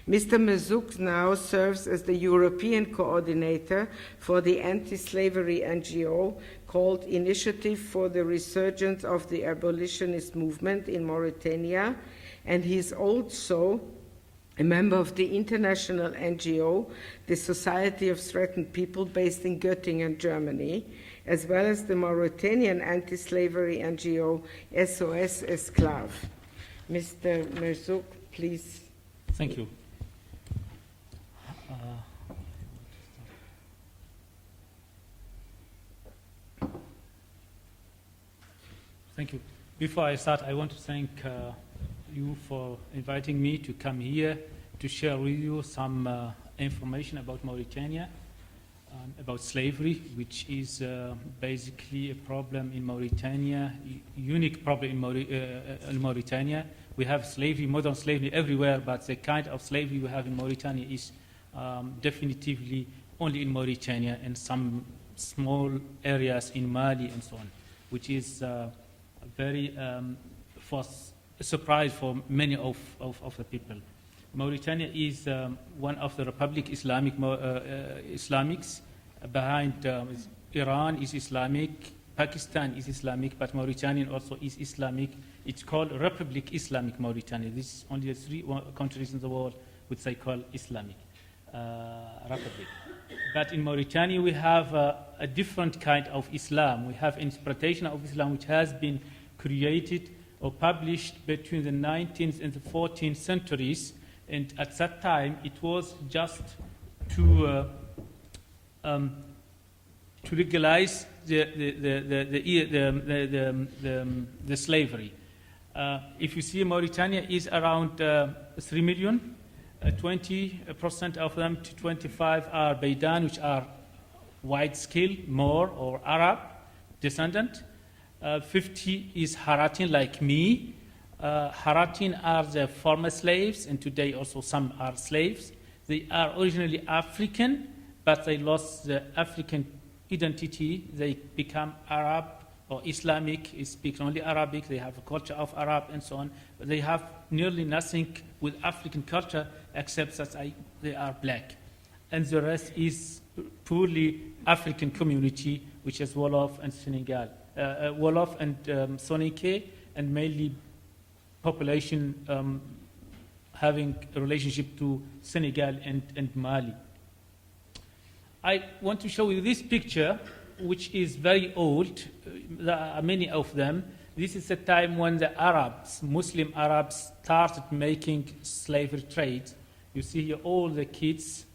Mr. Merzough now serves as the European coordinator for the anti-slavery NGO called Initiative for the Resurgence of the Abolitionist Movement in Mauritania, and he is also a member of the international NGO, the Society of Threatened People, based in Göttingen, Germany, as well as the Mauritanian anti-slavery NGO SOS Esclave. Mr. Merzough, please. Thank you. Thank you. Before I start, I want to thank you for inviting me to come here to share with you some information about Mauritania, about slavery, which is basically a problem in Mauritania, unique problem in Mauritania. We have slavery, modern slavery everywhere, but the kind of slavery we have in Mauritania is definitively only in Mauritania and some small areas in Mali and so on, which is very for a surprise for many of the people. Mauritania is one of the Republic Islamics. Behind Iran is Islamic, Pakistan is Islamic, but Mauritania also is Islamic. It's called Republic Islamic Mauritania. This is only the 3 countries in the world which they call Islamic Republic. But in Mauritania we have a different kind of Islam. We have interpretation of Islam which has been created or published between the 19th and the 14th centuries, and at that time it was just to legalize the slavery. If you see, Mauritania is around 3 million. 20% of them to 25 are Baidan, which are white-skilled, Moor or Arab descendant. 50 is Haratin, like me. Haratin are the former slaves, and today also some are slaves. They are originally African, but they lost the African identity. They become Arab or Islamic, speak only Arabic. They have a culture of Arab and so on. But they have nearly nothing with African culture except that they are black. And the rest is purely African community, which is Wolof and Senegal. Wolof and Soninke, and mainly population having a relationship to Senegal and Mali. I want to show you this picture, which is very old. There are many of them. This is the time when the Arabs, Muslim Arabs, started making slavery trade. You see here all the kids,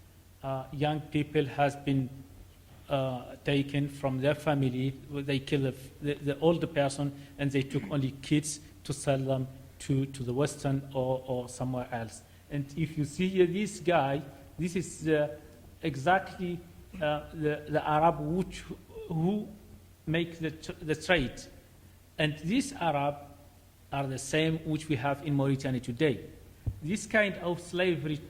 young people has been taken from their family. They kill the older person, and they took only kids to sell them to the Western or somewhere else. And if you see here this guy, this is exactly the Arab who make the trade. And these Arab are the same which we have in Mauritania today. This kind of slavery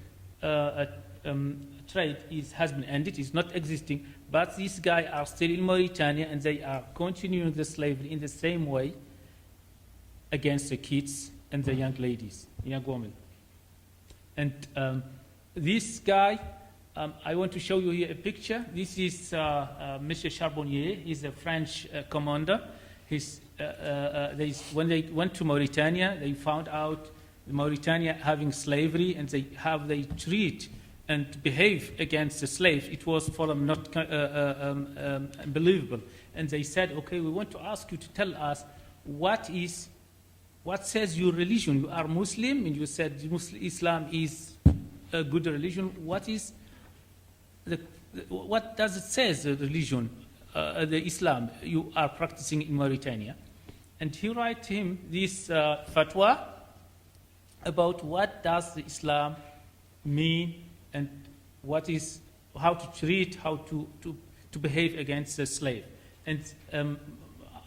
trade has been ended, is not existing, but these guys are still in Mauritania, and they are continuing the slavery in the same way against the kids and the young ladies, young women. And this guy, I want to show you here a picture. This is Monsieur Charbonnier. He's a French commander. When they went to Mauritania, they found out Mauritania having slavery, and how they treat and behave against the slaves. It was for them not unbelievable. And they said, okay, we want to ask you to tell us what says your religion. You are Muslim, and you said Islam is a good religion. What does it say, the religion, the Islam you are practicing in Mauritania? And he write him this fatwa about what does the Islam mean, and how to treat, how to behave against the slave. And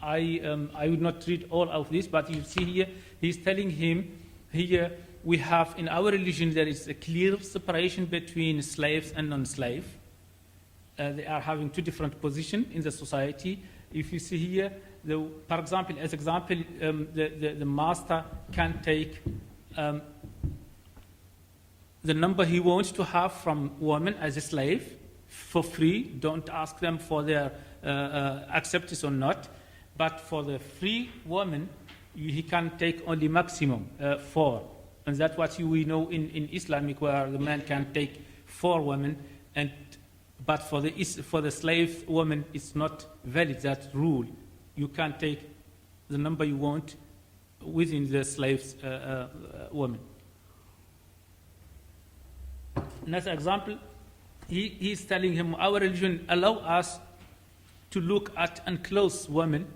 I would not read all of this, but you see here, he's telling him, here we have in our religion there is a clear separation between slaves and non-slave. They are having two different positions in the society. If you see here, for example, the master can take the number he wants to have from women as a slave for free. Don't ask them for their acceptance or not. But for the free woman, he can take only maximum 4. And that's what we know in Islamic, where the man can take 4 women. But for the slave woman, it's not valid, that rule. You can take the number you want within the slave's woman. Another example, he's telling him, our religion allow us to look at enclosed women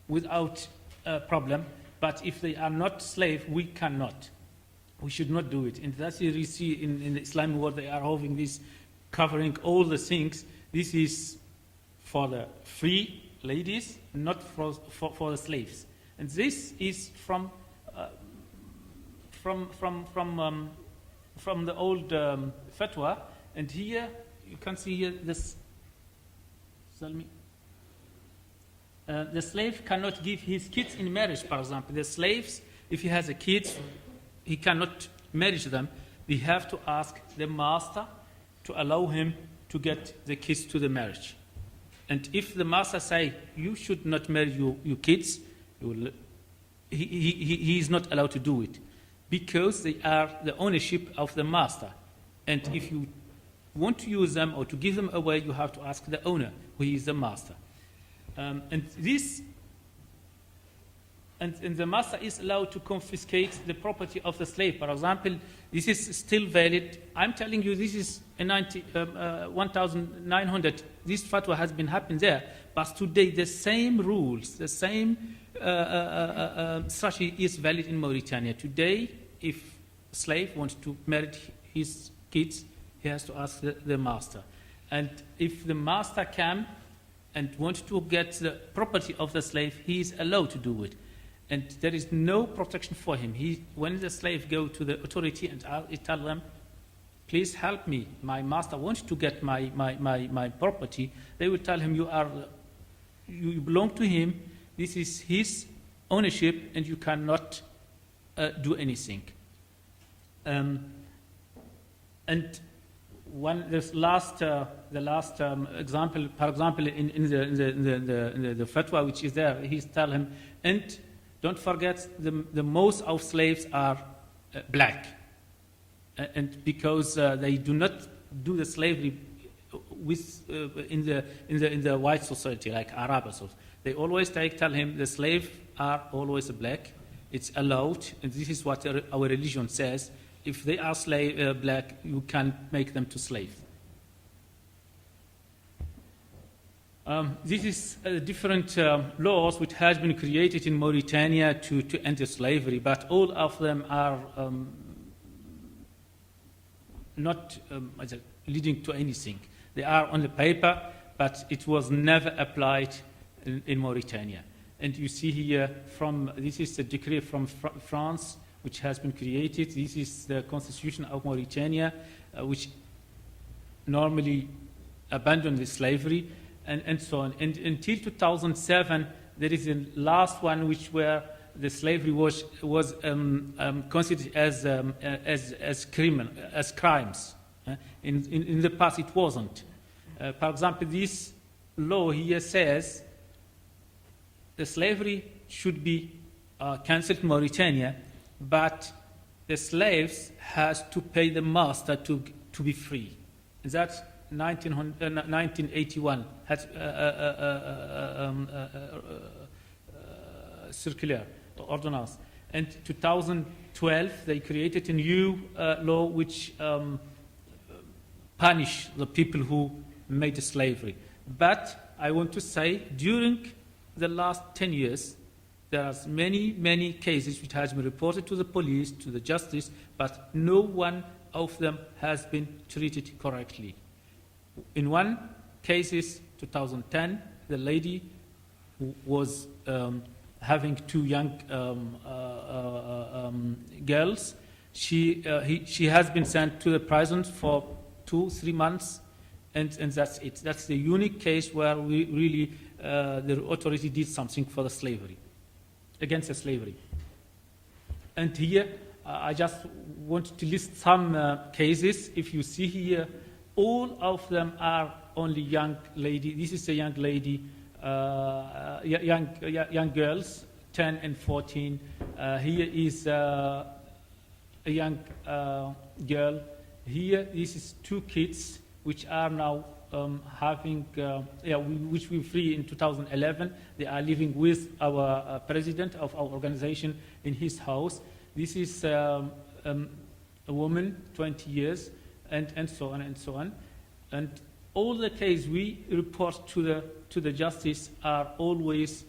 without a problem, but if they are not slave, we cannot. We should not do it. And that's what you see in the Islamic world, they are having this, covering all the things. This is for the free ladies, not for the slaves. And this is from the old fatwa. And here you can see here this. The slave cannot give his kids in marriage, for example. The slaves, if he has a kid, he cannot marry them. We have to ask the master to allow him to get the kids to the marriage. And if the master say, you should not marry your kids, he is not allowed to do it, because they are the ownership of the master. And if you want to use them or to give them away, you have to ask the owner, who is the master. And the master is allowed to confiscate the property of the slave. For example, this is still valid. I'm telling you, this is in 1900. This fatwa has been happening there. But today, the same rules, the same strategy is valid in Mauritania. Today, if a slave wants to marry his kids, he has to ask the master. And if the master can and wants to get the property of the slave, he is allowed to do it. And there is no protection for him. When the slave go to the authority and tell them, please help me, my master wants to get my property, they will tell him, you belong to him, this is his ownership, and you cannot do anything. And the last example, for example, in the fatwa which is there, he's telling him, and don't forget, the most of slaves are black, and because they do not do the slavery in the white society like Arabs, they always tell him the slaves are always black. It's allowed, and this is what our religion says. If they are black, you can make them to slaves. This is different laws which has been created in Mauritania to end slavery, but all of them are not leading to anything. They are on the paper, but it was never applied in Mauritania. And you see here, this is a decree from France, which has been created. This is the constitution of Mauritania, which normally abandoned the slavery, and so on. And until 2007, there is a last one where the slavery was considered as crimes. In the past, it wasn't. For example, this law here says the slavery should be cancelled in Mauritania, but the slaves has to pay the master to be free. That's 1981 had circular ordinance, and 2012 they created a new law which punish the people who made slavery. But I want to say, during the last 10 years, there are many cases which has been reported to the police, to the justice, but no one of them has been treated correctly. In one case, 2010, the lady who was having two young girls. She has been sent to the prison for 2-3 months, and that's it. That's the unique case where we really the authority did something for the slavery, against the slavery. And here, I just want to list some cases. If you see here, all of them are only young lady. This is a young lady, young girls, 10 and 14. Here is a young girl. Here, this is 2 kids which are now which we free in 2011. They are living with our president of our organization in his house. This is a woman, 20 years, and so on and so on. And all the cases we report to the justice are always,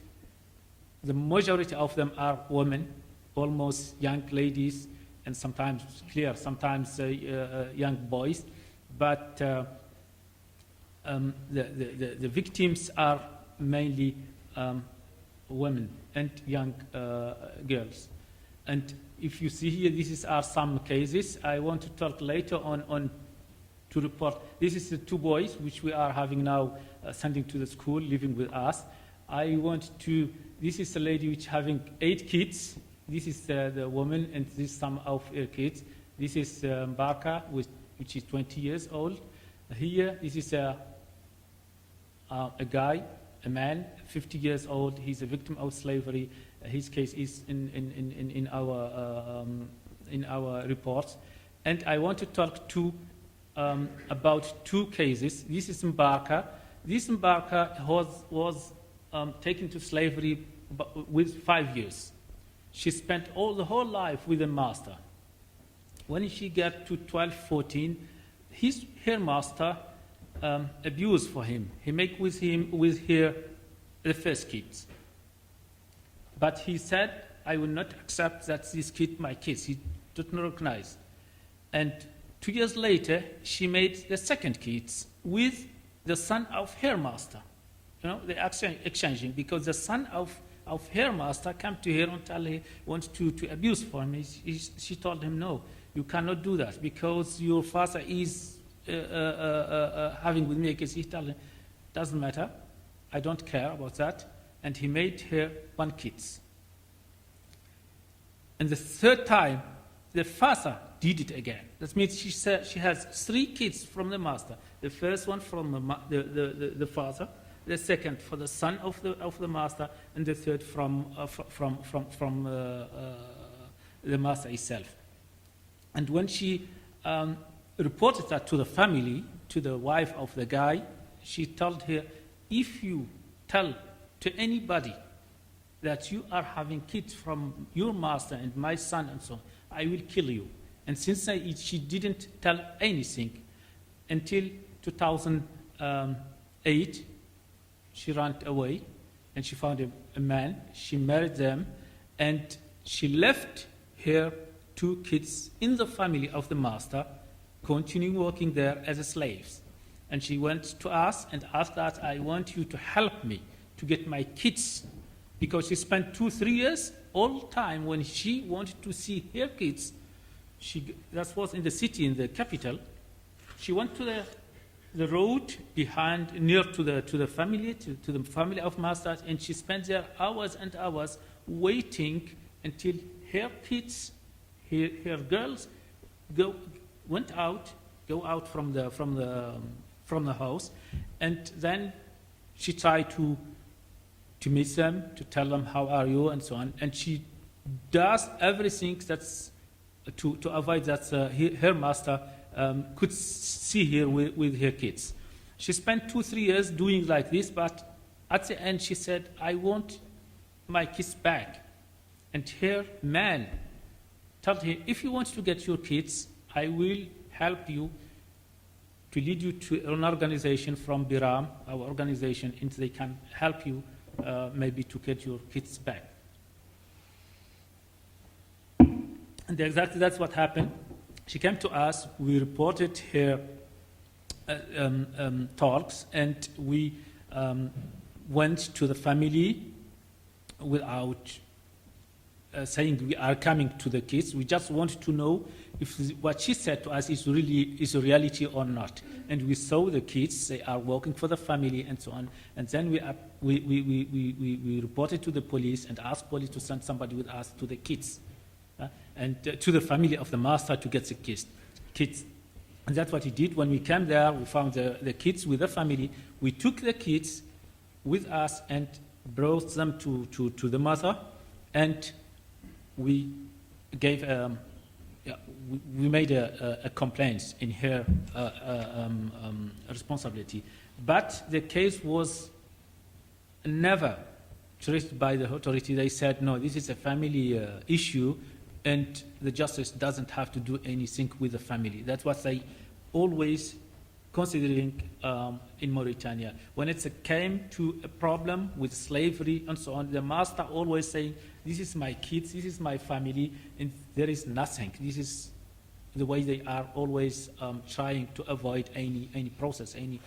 the majority of them are women, almost young ladies, and sometimes sometimes young boys. But the victims are mainly women and young girls. And if you see here, these are some cases. I want to talk later on to report. This is the 2 boys which we are having now sending to the school, living with us. This is a lady which having 8 kids. This is the woman, and this is some of her kids. This is Barka, which is 20 years old. Here, this is a guy, a man, 50 years old. He's a victim of slavery. His case is in our reports. And I want to talk about 2 cases. This is Mbarka. This Mbarka was taken to slavery with 5 years. She spent the whole life with a master. When she got to 12, 14, her master abused for him. He made with her the first kids. But he said, I will not accept that this kid, my kids. He didn't recognize. And 2 years later, she made the second kids with the son of her master. You know, they're exchanging, because the son of her master came to her and told her, wants to abuse for him. She told him, no, you cannot do that, because your father is having with me a case. He told him, doesn't matter, I don't care about that. And he made her 1 kid. And the 3rd time, the father did it again. That means she said she has 3 kids from the master. The first one from the father, the second for the son of the master, and the third from the master itself. And when she reported that to the family, to the wife of the guy, she told her, if you tell to anybody that you are having kids from your master and my son and so on, I will kill you. And since she didn't tell anything until 2008, she ran away and she found a man. She married them, and she left her 2 kids in the family of the master, continuing working there as slaves. And she went to us and asked that, I want you to help me to get my kids, because she spent 2-3 years all the time when she wanted to see her kids. That was in the city, in the capital. She went to the road behind, near to the family, to the family of master, and she spent there hours and hours waiting until her kids, her girls, go out from the house, and then she tried to meet them, to tell them how are you and so on, and she does everything that's to avoid that her master could see her with her kids. She spent 2-3 years doing like this, but at the end she said, I want my kids back. And her man told her, if you want to get your kids, I will help you to lead you to an organization from Biram, our organization, and they can help you maybe to get your kids back. And exactly that's what happened. She came to us, we reported her talks, and we went to the family without saying we are coming to the kids. We just want to know if what she said to us is a reality or not. And we saw the kids; they are working for the family and so on. And then we reported to the police and asked police to send somebody with us to the kids and to the family of the master to get the kids. And that's what he did. When we came there, we found the kids with the family. We took the kids with us and brought them to the mother, and we gave we made a complaint in her responsibility. But the case was never treated by the authority. They said, no, this is a family issue, and the justice doesn't have to do anything with the family. That's what they always considering in Mauritania. When it came to a problem with slavery and so on, the master always saying, this is my kids, this is my family, and there is nothing. This is the way they are always trying to avoid any process, any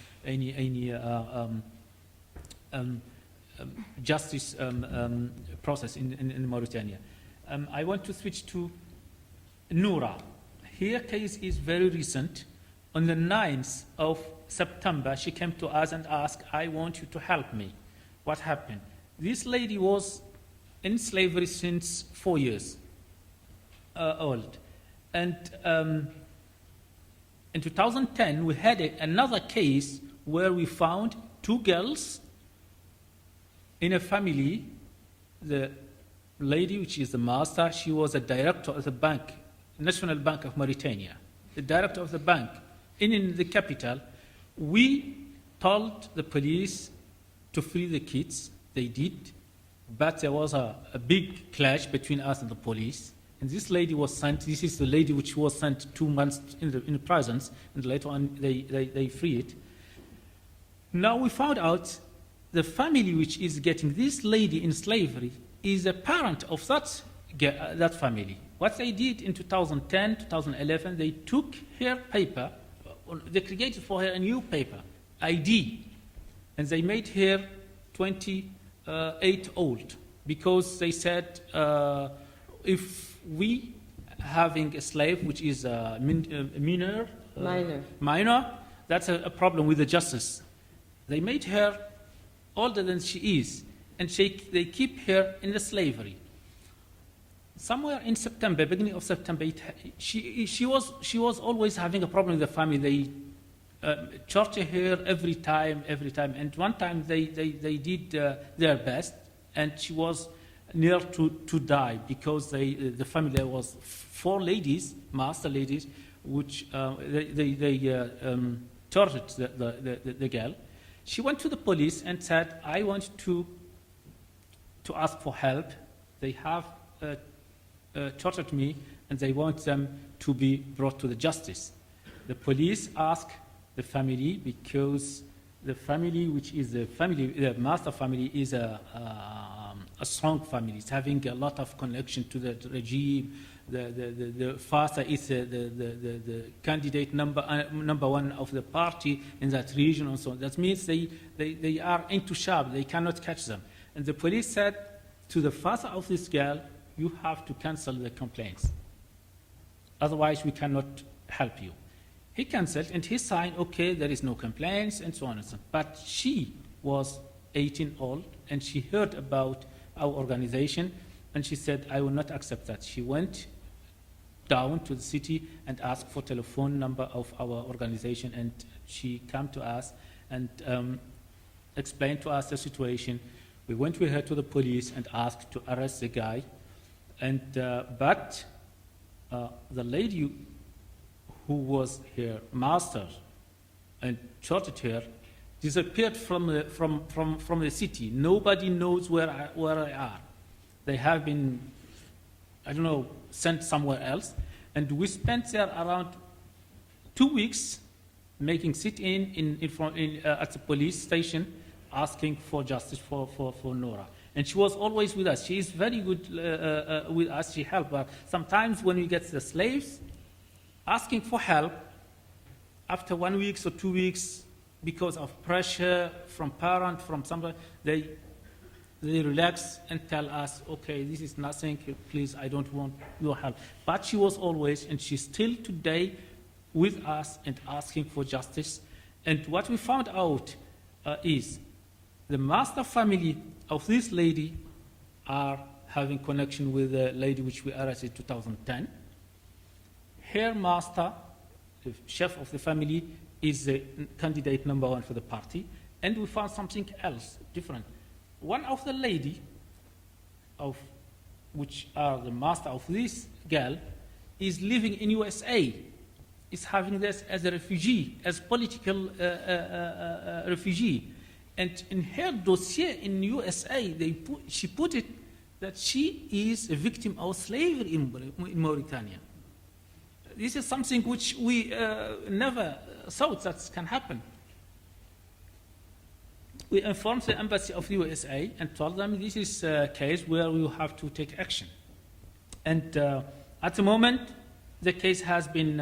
justice process in Mauritania. I want to switch to Noura. Her case is very recent. On the 9th of September, she came to us and asked, I want you to help me. What happened? This lady was in slavery since 4 years old. And in 2010, we had another case where we found 2 girls in a family. The lady, which is the master, she was a director of the bank, National Bank of Mauritania, the director of the bank in the capital. We told the police to free the kids. They did, but there was a big clash between us and the police. And this lady was sent. This is the lady which was sent 2 months in the prisons, and later on they freed. Now we found out the family which is getting this lady in slavery is a parent of that family. What they did in 2010, 2011, they took her paper. They created for her a new paper, ID, and they made her 28 old, because they said if we having a slave which is a minor, that's a problem with the justice. They made her older than she is, and they keep her in the slavery. Somewhere in September, beginning of September, she was always having a problem with the family. They torture her every time, and one time they did their best, and she was near to die, because the family, there was 4 ladies, master ladies, which they tortured the girl. She went to the police and said, I want to ask for help. They have tortured me, and they want them to be brought to the justice. The police asked the family, because the family, which is the master family, is a strong family. It's having a lot of connection to the regime. The father is the candidate number 1 of the party in that region, and so on. That means they are into sharp. They cannot catch them. And the police said to the father of this girl, you have to cancel the complaints. Otherwise, we cannot help you. He canceled, and he signed, okay, there is no complaints, and so on and so on. But she was 18 old, and she heard about our organization, and she said, I will not accept that. She went down to the city and asked for telephone number of our organization, and she came to us and explained to us the situation. We went with her to the police and asked to arrest the guy. And but the lady who was her master and tortured her disappeared from the city. Nobody knows where they are. They have been, I don't know, sent somewhere else. And we spent there around 2 weeks making sit-in at the police station, asking for justice for Noura. And she was always with us. She is very good with us. She helped us. Sometimes when we get the slaves asking for help, after 1 week or 2 weeks, because of pressure from parent, from somebody, they relax and tell us, okay, this is nothing, please, I don't want your help. But she was always, and she's still today, with us and asking for justice. And what we found out is the master family of this lady are having connection with the lady which we arrested in 2010. Her master, the chef of the family, is the candidate number 1 for the party. And we found something else, different. One of the lady, which are the master of this girl, is living in USA, is having this as a refugee, as political refugee. And in her dossier in USA, she put it that she is a victim of slavery in Mauritania. This is something which we never thought that can happen. We informed the embassy of the USA and told them this is a case where we have to take action. And at the moment, the case has been,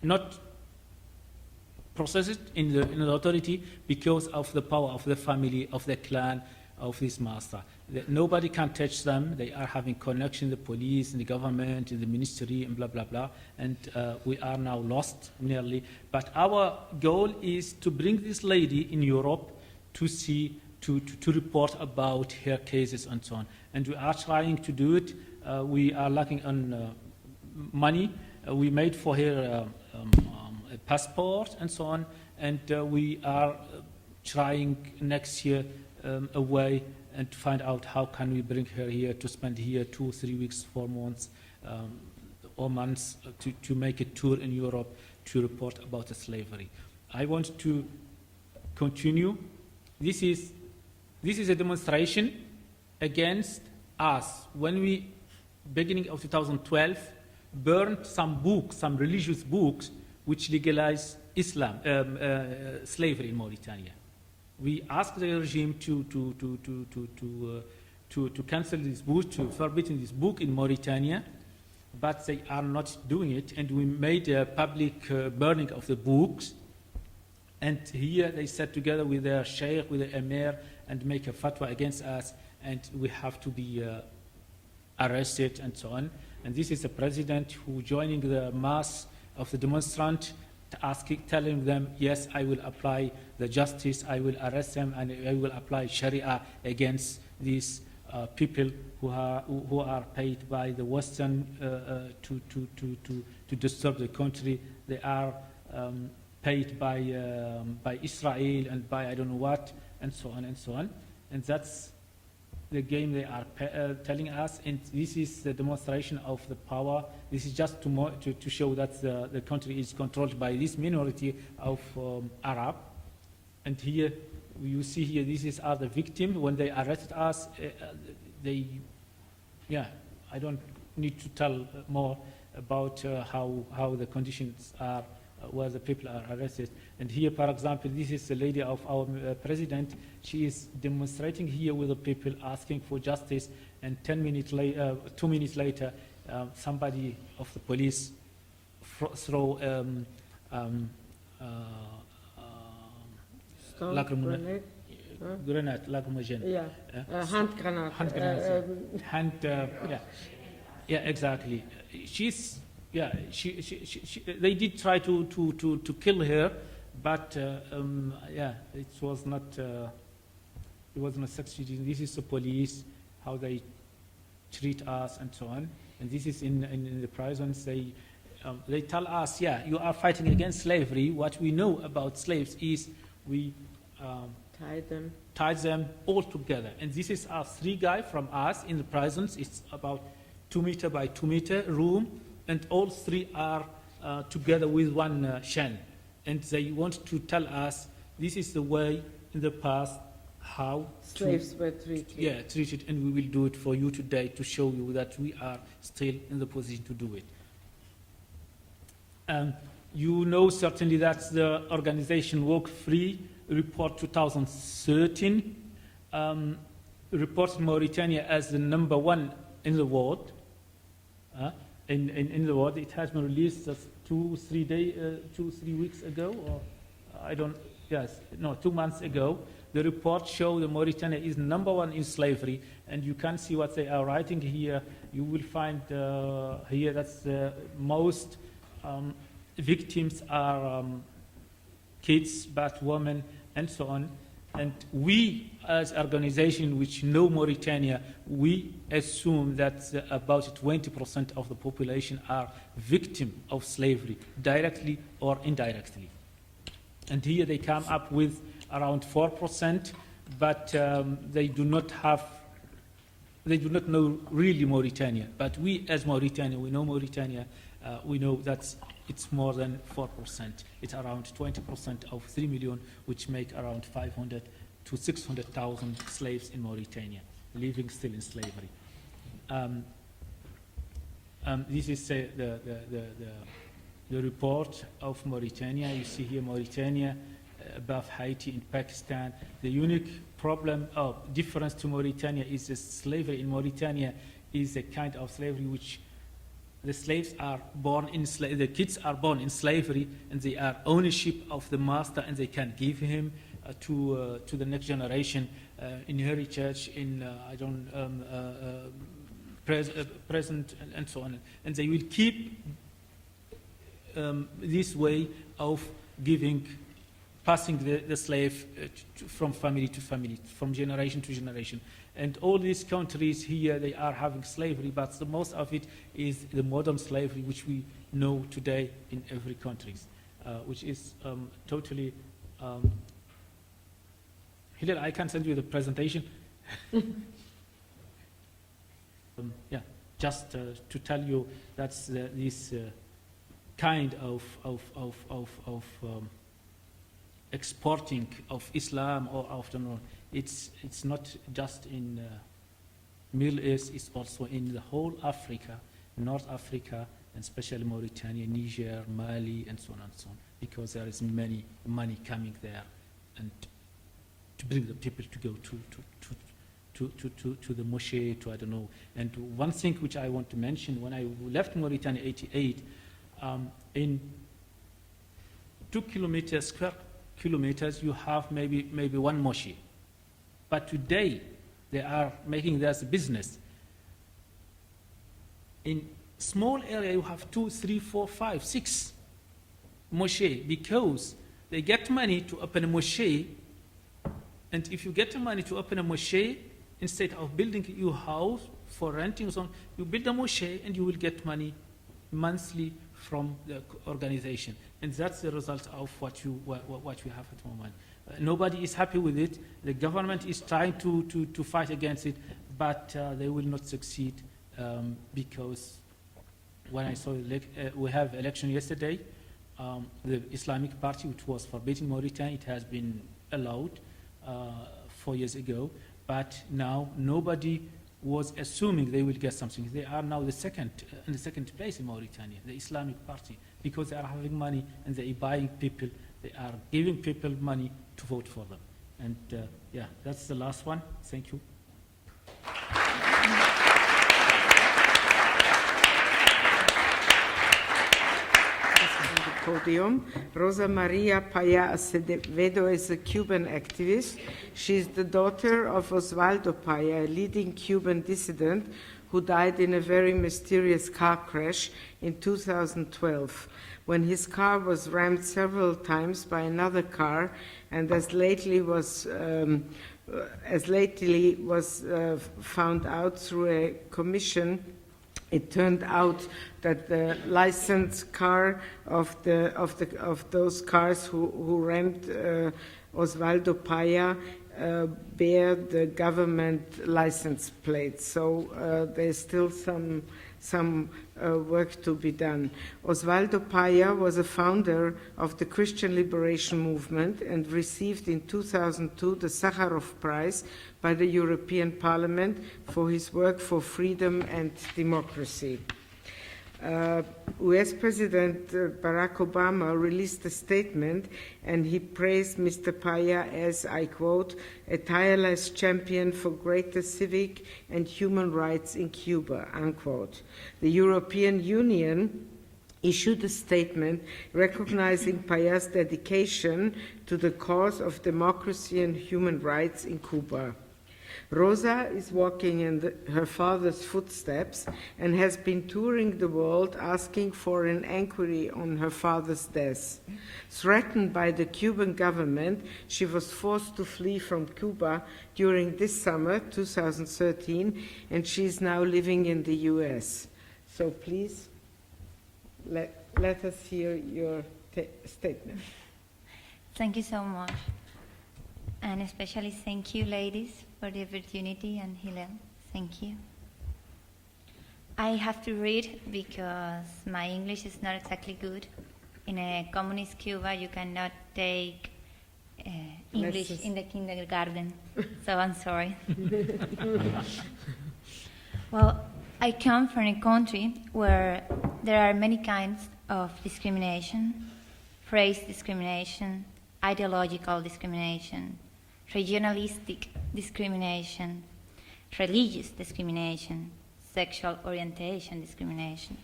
not processed in the authority because of the power of the family, of the clan, of this master. Nobody can touch them. They are having connection, the police, and the government, and the ministry, and blah, blah, blah. And we are now lost, nearly. But our goal is to bring this lady in Europe to see, to report about her cases and so on. And we are trying to do it. We are lacking on money. We made for her a passport and so on. And we are trying next year a way and to find out how can we bring her here to spend here 2, 3 weeks, 4 months, or months to make a tour in Europe to report about the slavery. I want to continue. This is a demonstration against us. When we, beginning of 2012, burned some books, some religious books, which legalize Islam, slavery in Mauritania. We asked the regime to cancel this book, to forbidden this book in Mauritania, but they are not doing it. And we made a public burning of the books. And here they sat together with their sheikh, with the emir, and make a fatwa against us. And we have to be arrested and so on. And this is the president who joining the mass of the demonstrant, telling them, yes, I will apply the justice, I will arrest them, and I will apply Sharia against these people who are paid by the Western to disturb the country. They are paid by Israel and by I don't know what, and so on and so on. And that's the game they are telling us, and this is the demonstration of the power. This is just to show that the country is controlled by this minority of Arab. And here, you see here, are the victims. When they arrested us, I don't need to tell more about how the conditions are where the people are arrested. And here, for example, this is the lady of our president. She is demonstrating here with the people asking for justice, and 2 minutes later, somebody of the police throw Grenade? Grenade, lacrimogene. Yeah, hand grenade. Yeah, exactly. They did try to kill her, but it was not succeeding. This is the police, how they treat us and so on. And this is in the prisons. They tell us, you are fighting against slavery. What we know about slaves is we tied them all together. And this is our 3 guys from us in the prisons. It's about 2 meter by 2 meter room. And all 3 are together with one chain. And they want to tell us this is the way in the past how slaves were treated. Yeah, treated, and we will do it for you today to show you that we are still in the position to do it. You know certainly that the organization Walk Free report 2013 reported Mauritania as the #1 in the world. in the world. It has been released just 2-3 weeks ago, or I don't, yes, no, 2 months ago. The report showed that Mauritania is #1 in slavery, and you can see what they are writing here. You will find here that most victims are kids, but women, and so on. And we, as organization which know Mauritania, we assume that about 20% of the population are victim of slavery, directly or indirectly. And here they come up with around 4%, but they do not know really Mauritania. But we, as Mauritania, we know Mauritania. We know that it's more than 4%. It's around 20% of 3 million, which make around 500 to 600,000 slaves in Mauritania, living still in slavery. This is the report of Mauritania. You see here Mauritania above Haiti and Pakistan. The unique problem or difference to Mauritania is the slavery in Mauritania is a kind of slavery which the slaves are born in the kids are born in slavery, and they are ownership of the master, and they can give him to the next generation in heritage, in present, and so on. And they will keep this way of passing the slave from family to family, from generation to generation. And all these countries here, they are having slavery, but the most of it is the modern slavery, which we know today in every country, which is totally... Hilal, I can send you the presentation. Yeah, just to tell you that's this kind of exporting of Islam or of the North. It's not just in Middle East, it's also in the whole Africa, North Africa, and especially Mauritania, Niger, Mali, and so on and so on, because there is many money coming there, and to bring the people to go to the moschee, to I don't know. And one thing which I want to mention, when I left Mauritania in '88, in 2 square kilometers, you have maybe one moschee. But today, they are making this business. In small area, you have 2, 3, 4, 5, 6 moschee, because they get money to open a moschee. And if you get the money to open a moschee, instead of building your house for renting or something, you build a moschee and you will get money monthly from the organization. And that's the result of what we have at the moment. Nobody is happy with it. The government is trying to fight against it, but they will not succeed because when I saw we have election yesterday, the Islamic Party, which was forbidden in Mauritania, it has been allowed 4 years ago, but now nobody was assuming they will get something. They are now in the second place in Mauritania, the Islamic Party, because they are having money and they are buying people, they are giving people money to vote for them. And yeah, that's the last one. Thank you. Podium. Rosa Maria Paya Acevedo is a Cuban activist. She is the daughter of Osvaldo Paya, a leading Cuban dissident who died in a very mysterious car crash in 2012, when his car was rammed several times by another car, and as lately was found out through a commission. It turned out that the licensed car of those cars who rammed Osvaldo Paya bear the government license plate. So there's still some work to be done. Osvaldo Paya was a founder of the Christian Liberation Movement and received in 2002 the Sakharov Prize by the European Parliament for his work for freedom and democracy. US President Barack Obama released a statement and he praised Mr. Paya as, I quote, a tireless champion for greater civic and human rights in Cuba, unquote. The European Union issued a statement recognizing Paya's dedication to the cause of democracy and human rights in Cuba. Rosa is walking in her father's footsteps and has been touring the world asking for an inquiry on her father's death. Threatened by the Cuban government, she was forced to flee from Cuba during this summer, 2013, and she is now living in the US. So please, let us hear your statement. Thank you so much. And especially thank you, ladies, for the opportunity, and Hillel, thank you. I have to read because my English is not exactly good. In a communist Cuba, you cannot take English in the kindergarten, so I'm sorry. Well, I come from a country where there are many kinds of discrimination: race discrimination, ideological discrimination, regionalistic discrimination, religious discrimination, sexual orientation discrimination,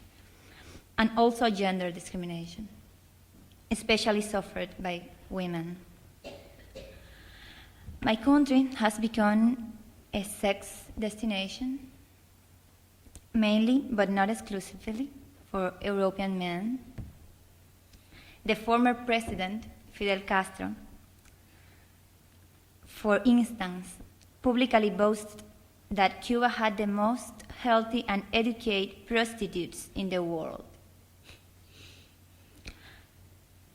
and also gender discrimination, especially suffered by women. My country has become a sex destination, mainly, but not exclusively, for European men. The former president, Fidel Castro, for instance, publicly boasted that Cuba had the most healthy and educated prostitutes in the world.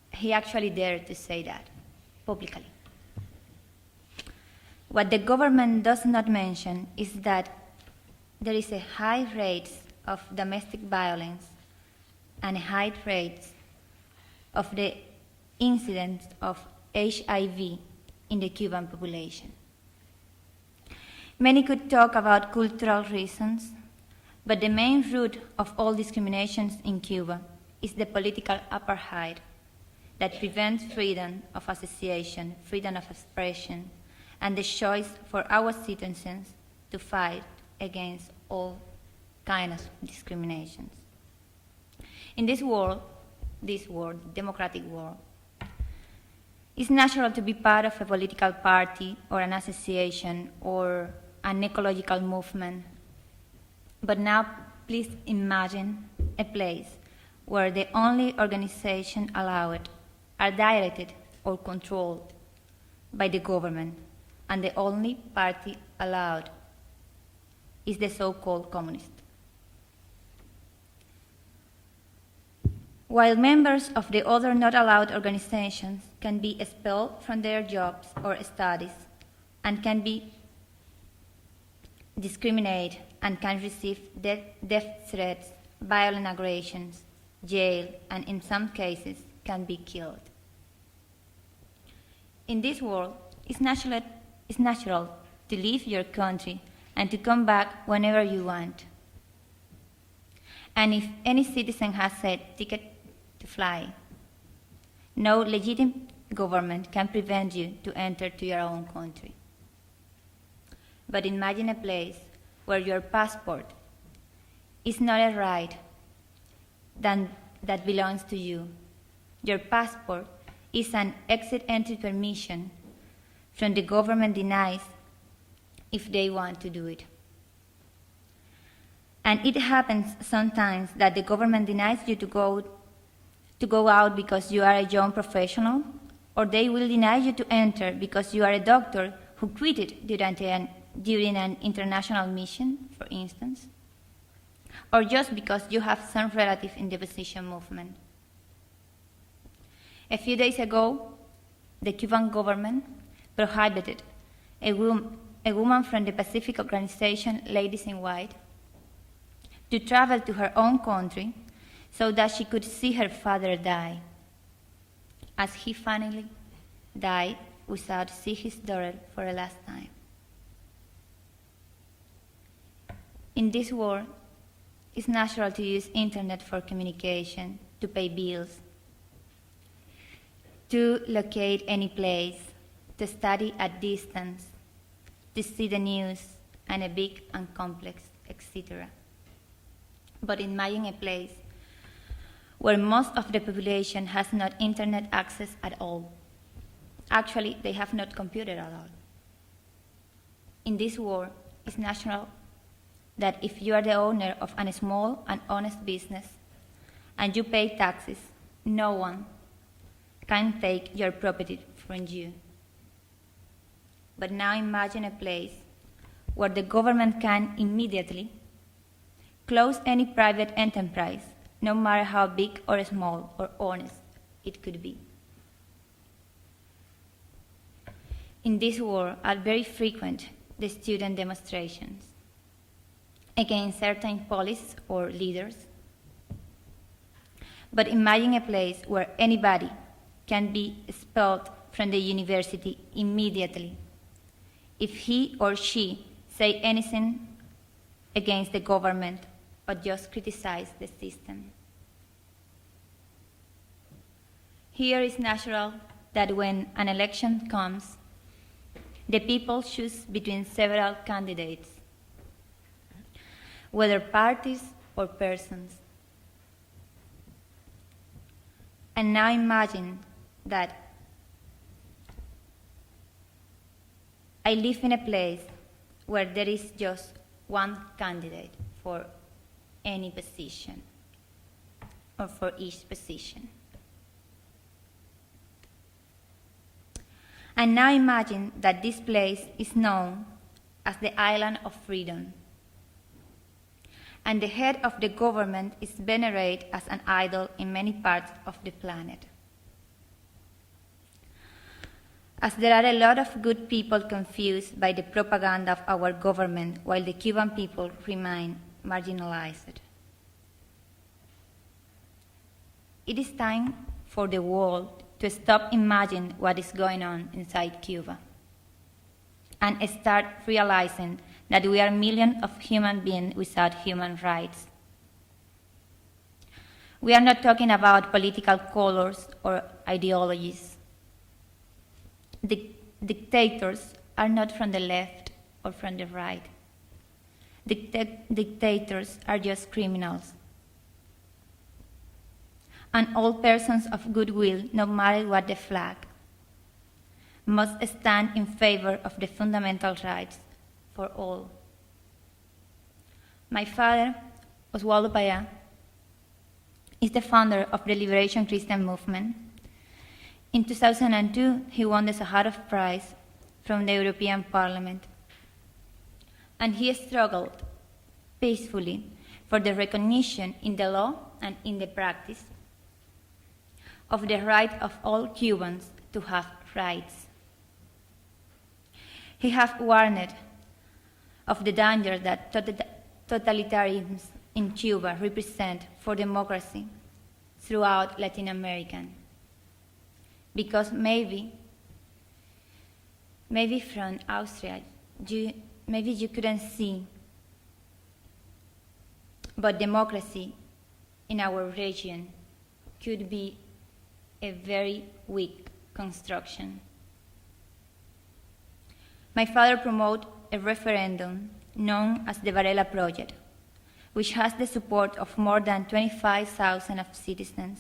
He actually dared to say that publicly. What the government does not mention is that there is a high rate of domestic violence and high rates of the incidence of HIV in the Cuban population. Many could talk about cultural reasons, but the main root of all discriminations in Cuba is the political apartheid that prevents freedom of association, freedom of expression, and the choice for our citizens to fight against all kinds of discriminations. In this world, democratic world, it's natural to be part of a political party or an association or an ecological movement. But now, please imagine a place where the only organization allowed are directed or controlled by the government, and the only party allowed is the so-called communist. While members of the other not allowed organizations can be expelled from their jobs or studies and can be discriminated and can receive death threats, violent aggressions, jail, and in some cases can be killed. In this world, it's natural to leave your country and to come back whenever you want. And if any citizen has a ticket to fly, no legitimate government can prevent you to enter to your own country. But imagine a place where your passport is not a right that belongs to you. Your passport is an exit-entry permission from the government denies if they want to do it. And it happens sometimes that the government denies you to go out because you are a young professional, or they will deny you to enter because you are a doctor who quitted during an international mission, for instance, or just because you have some relative in the opposition movement. A few days ago, the Cuban government prohibited a woman from the Pacific organization Ladies in White to travel to her own country so that she could see her father die, as he finally died without seeing his daughter for the last time. In this world, it's natural to use internet for communication, to pay bills, to locate any place, to study at distance, to see the news, and a big and complex, etc. But imagine a place where most of the population has not internet access at all. Actually, they have not computer at all. In this world, it's natural that if you are the owner of a small and honest business and you pay taxes, no one can take your property from you. But now imagine a place where the government can immediately close any private enterprise, no matter how big or small or honest it could be. In this world are very frequent the student demonstrations against certain policies or leaders. But imagine a place where anybody can be expelled from the university immediately if he or she say anything against the government or just criticize the system. Here it's natural that when an election comes, the people choose between several candidates, whether parties or persons. And now imagine that I live in a place where there is just one candidate for any position or for each position. And now imagine that this place is known as the Island of Freedom, and the head of the government is venerated as an idol in many parts of the planet. As there are a lot of good people confused by the propaganda of our government, while the Cuban people remain marginalized. It is time for the world to stop imagining what is going on inside Cuba and start realizing that we are millions of human beings without human rights. We are not talking about political colors or ideologies. The dictators are not from the left or from the right. Dictators are just criminals. And all persons of goodwill, no matter what the flag, must stand in favor of the fundamental rights for all. My father, Oswaldo Payá, is the founder of the Liberation Christian Movement. In 2002, he won the Sakharov Prize from the European Parliament, and he struggled peacefully for the recognition in the law and in the practice of the right of all Cubans to have rights. He has warned of the danger that totalitarianism in Cuba represent for democracy throughout Latin America. Because maybe from Austria, maybe you couldn't see, but democracy in our region could be a very weak construction. My father promoted a referendum known as the Varela Project, which has the support of more than 25,000 of citizens,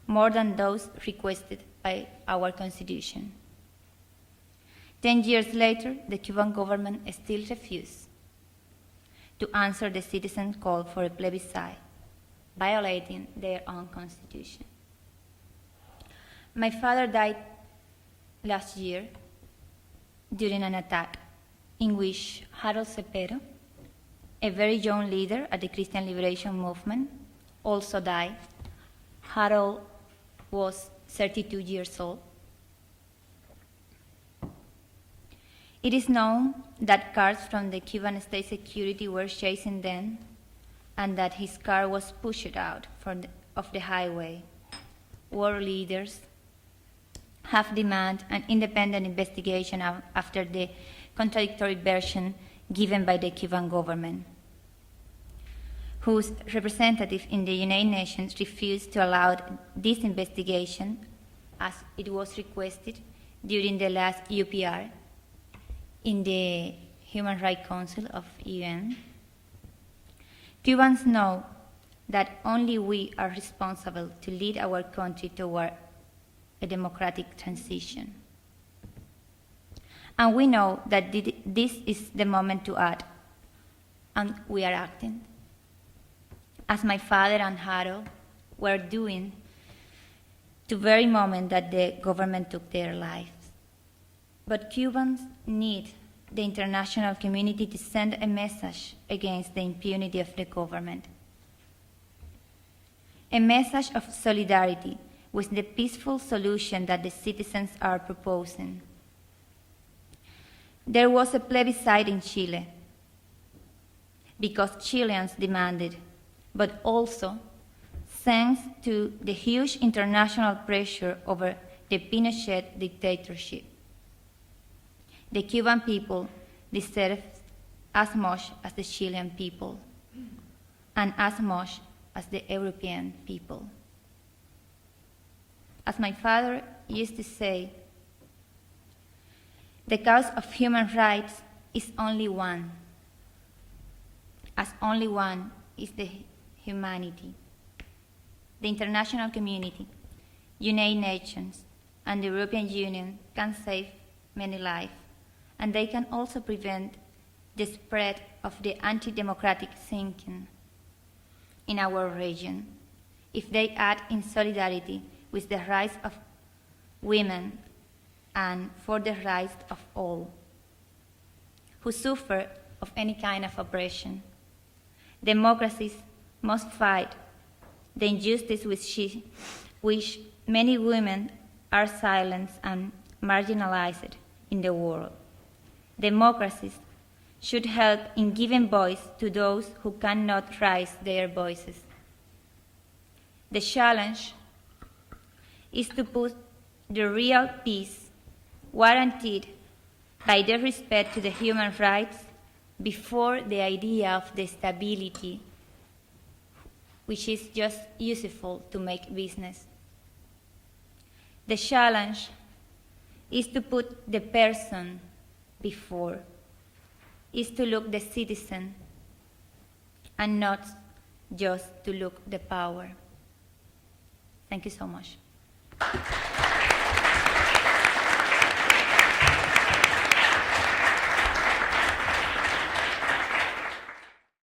more than those requested by our Constitution. 10 years later, the Cuban government still refused to answer the citizens' call for a plebiscite, violating their own Constitution. My father died last year during an attack in which Harold Cepero, a very young leader at the Christian Liberation Movement, also died. Harold was 32 years old. It is known that cars from the Cuban state security were chasing them and that his car was pushed out of the highway. World leaders have demanded an independent investigation after the contradictory version given by the Cuban government. whose representative in the United Nations refused to allow this investigation, as it was requested during the last UPR in the Human Rights Council of UN. Cubans know that only we are responsible to lead our country toward a democratic transition. And we know that this is the moment to act, and we are acting, as my father and Harold were doing the very moment that the government took their lives. But Cubans need the international community to send a message against the impunity of the government. A message of solidarity with the peaceful solution that the citizens are proposing. There was a plebiscite in Chile because Chileans demanded, but also thanks to the huge international pressure over the Pinochet dictatorship. The Cuban people deserve as much as the Chilean people, and as much as the European people. As my father used to say, the cause of human rights is only one, as only one is the humanity. The international community, United Nations, and the European Union can save many lives, and they can also prevent the spread of the anti-democratic thinking in our region if they act in solidarity with the rights of women and for the rights of all who suffer of any kind of oppression. Democracies must fight the injustice which many women are silenced and marginalized in the world. Democracies should help in giving voice to those who cannot raise their voices. The challenge is to put the real peace guaranteed by the respect to the human rights before the idea of the stability, which is just useful to make business. The challenge is to put the person before, is to look the citizen and not just to look the power. Thank you so much.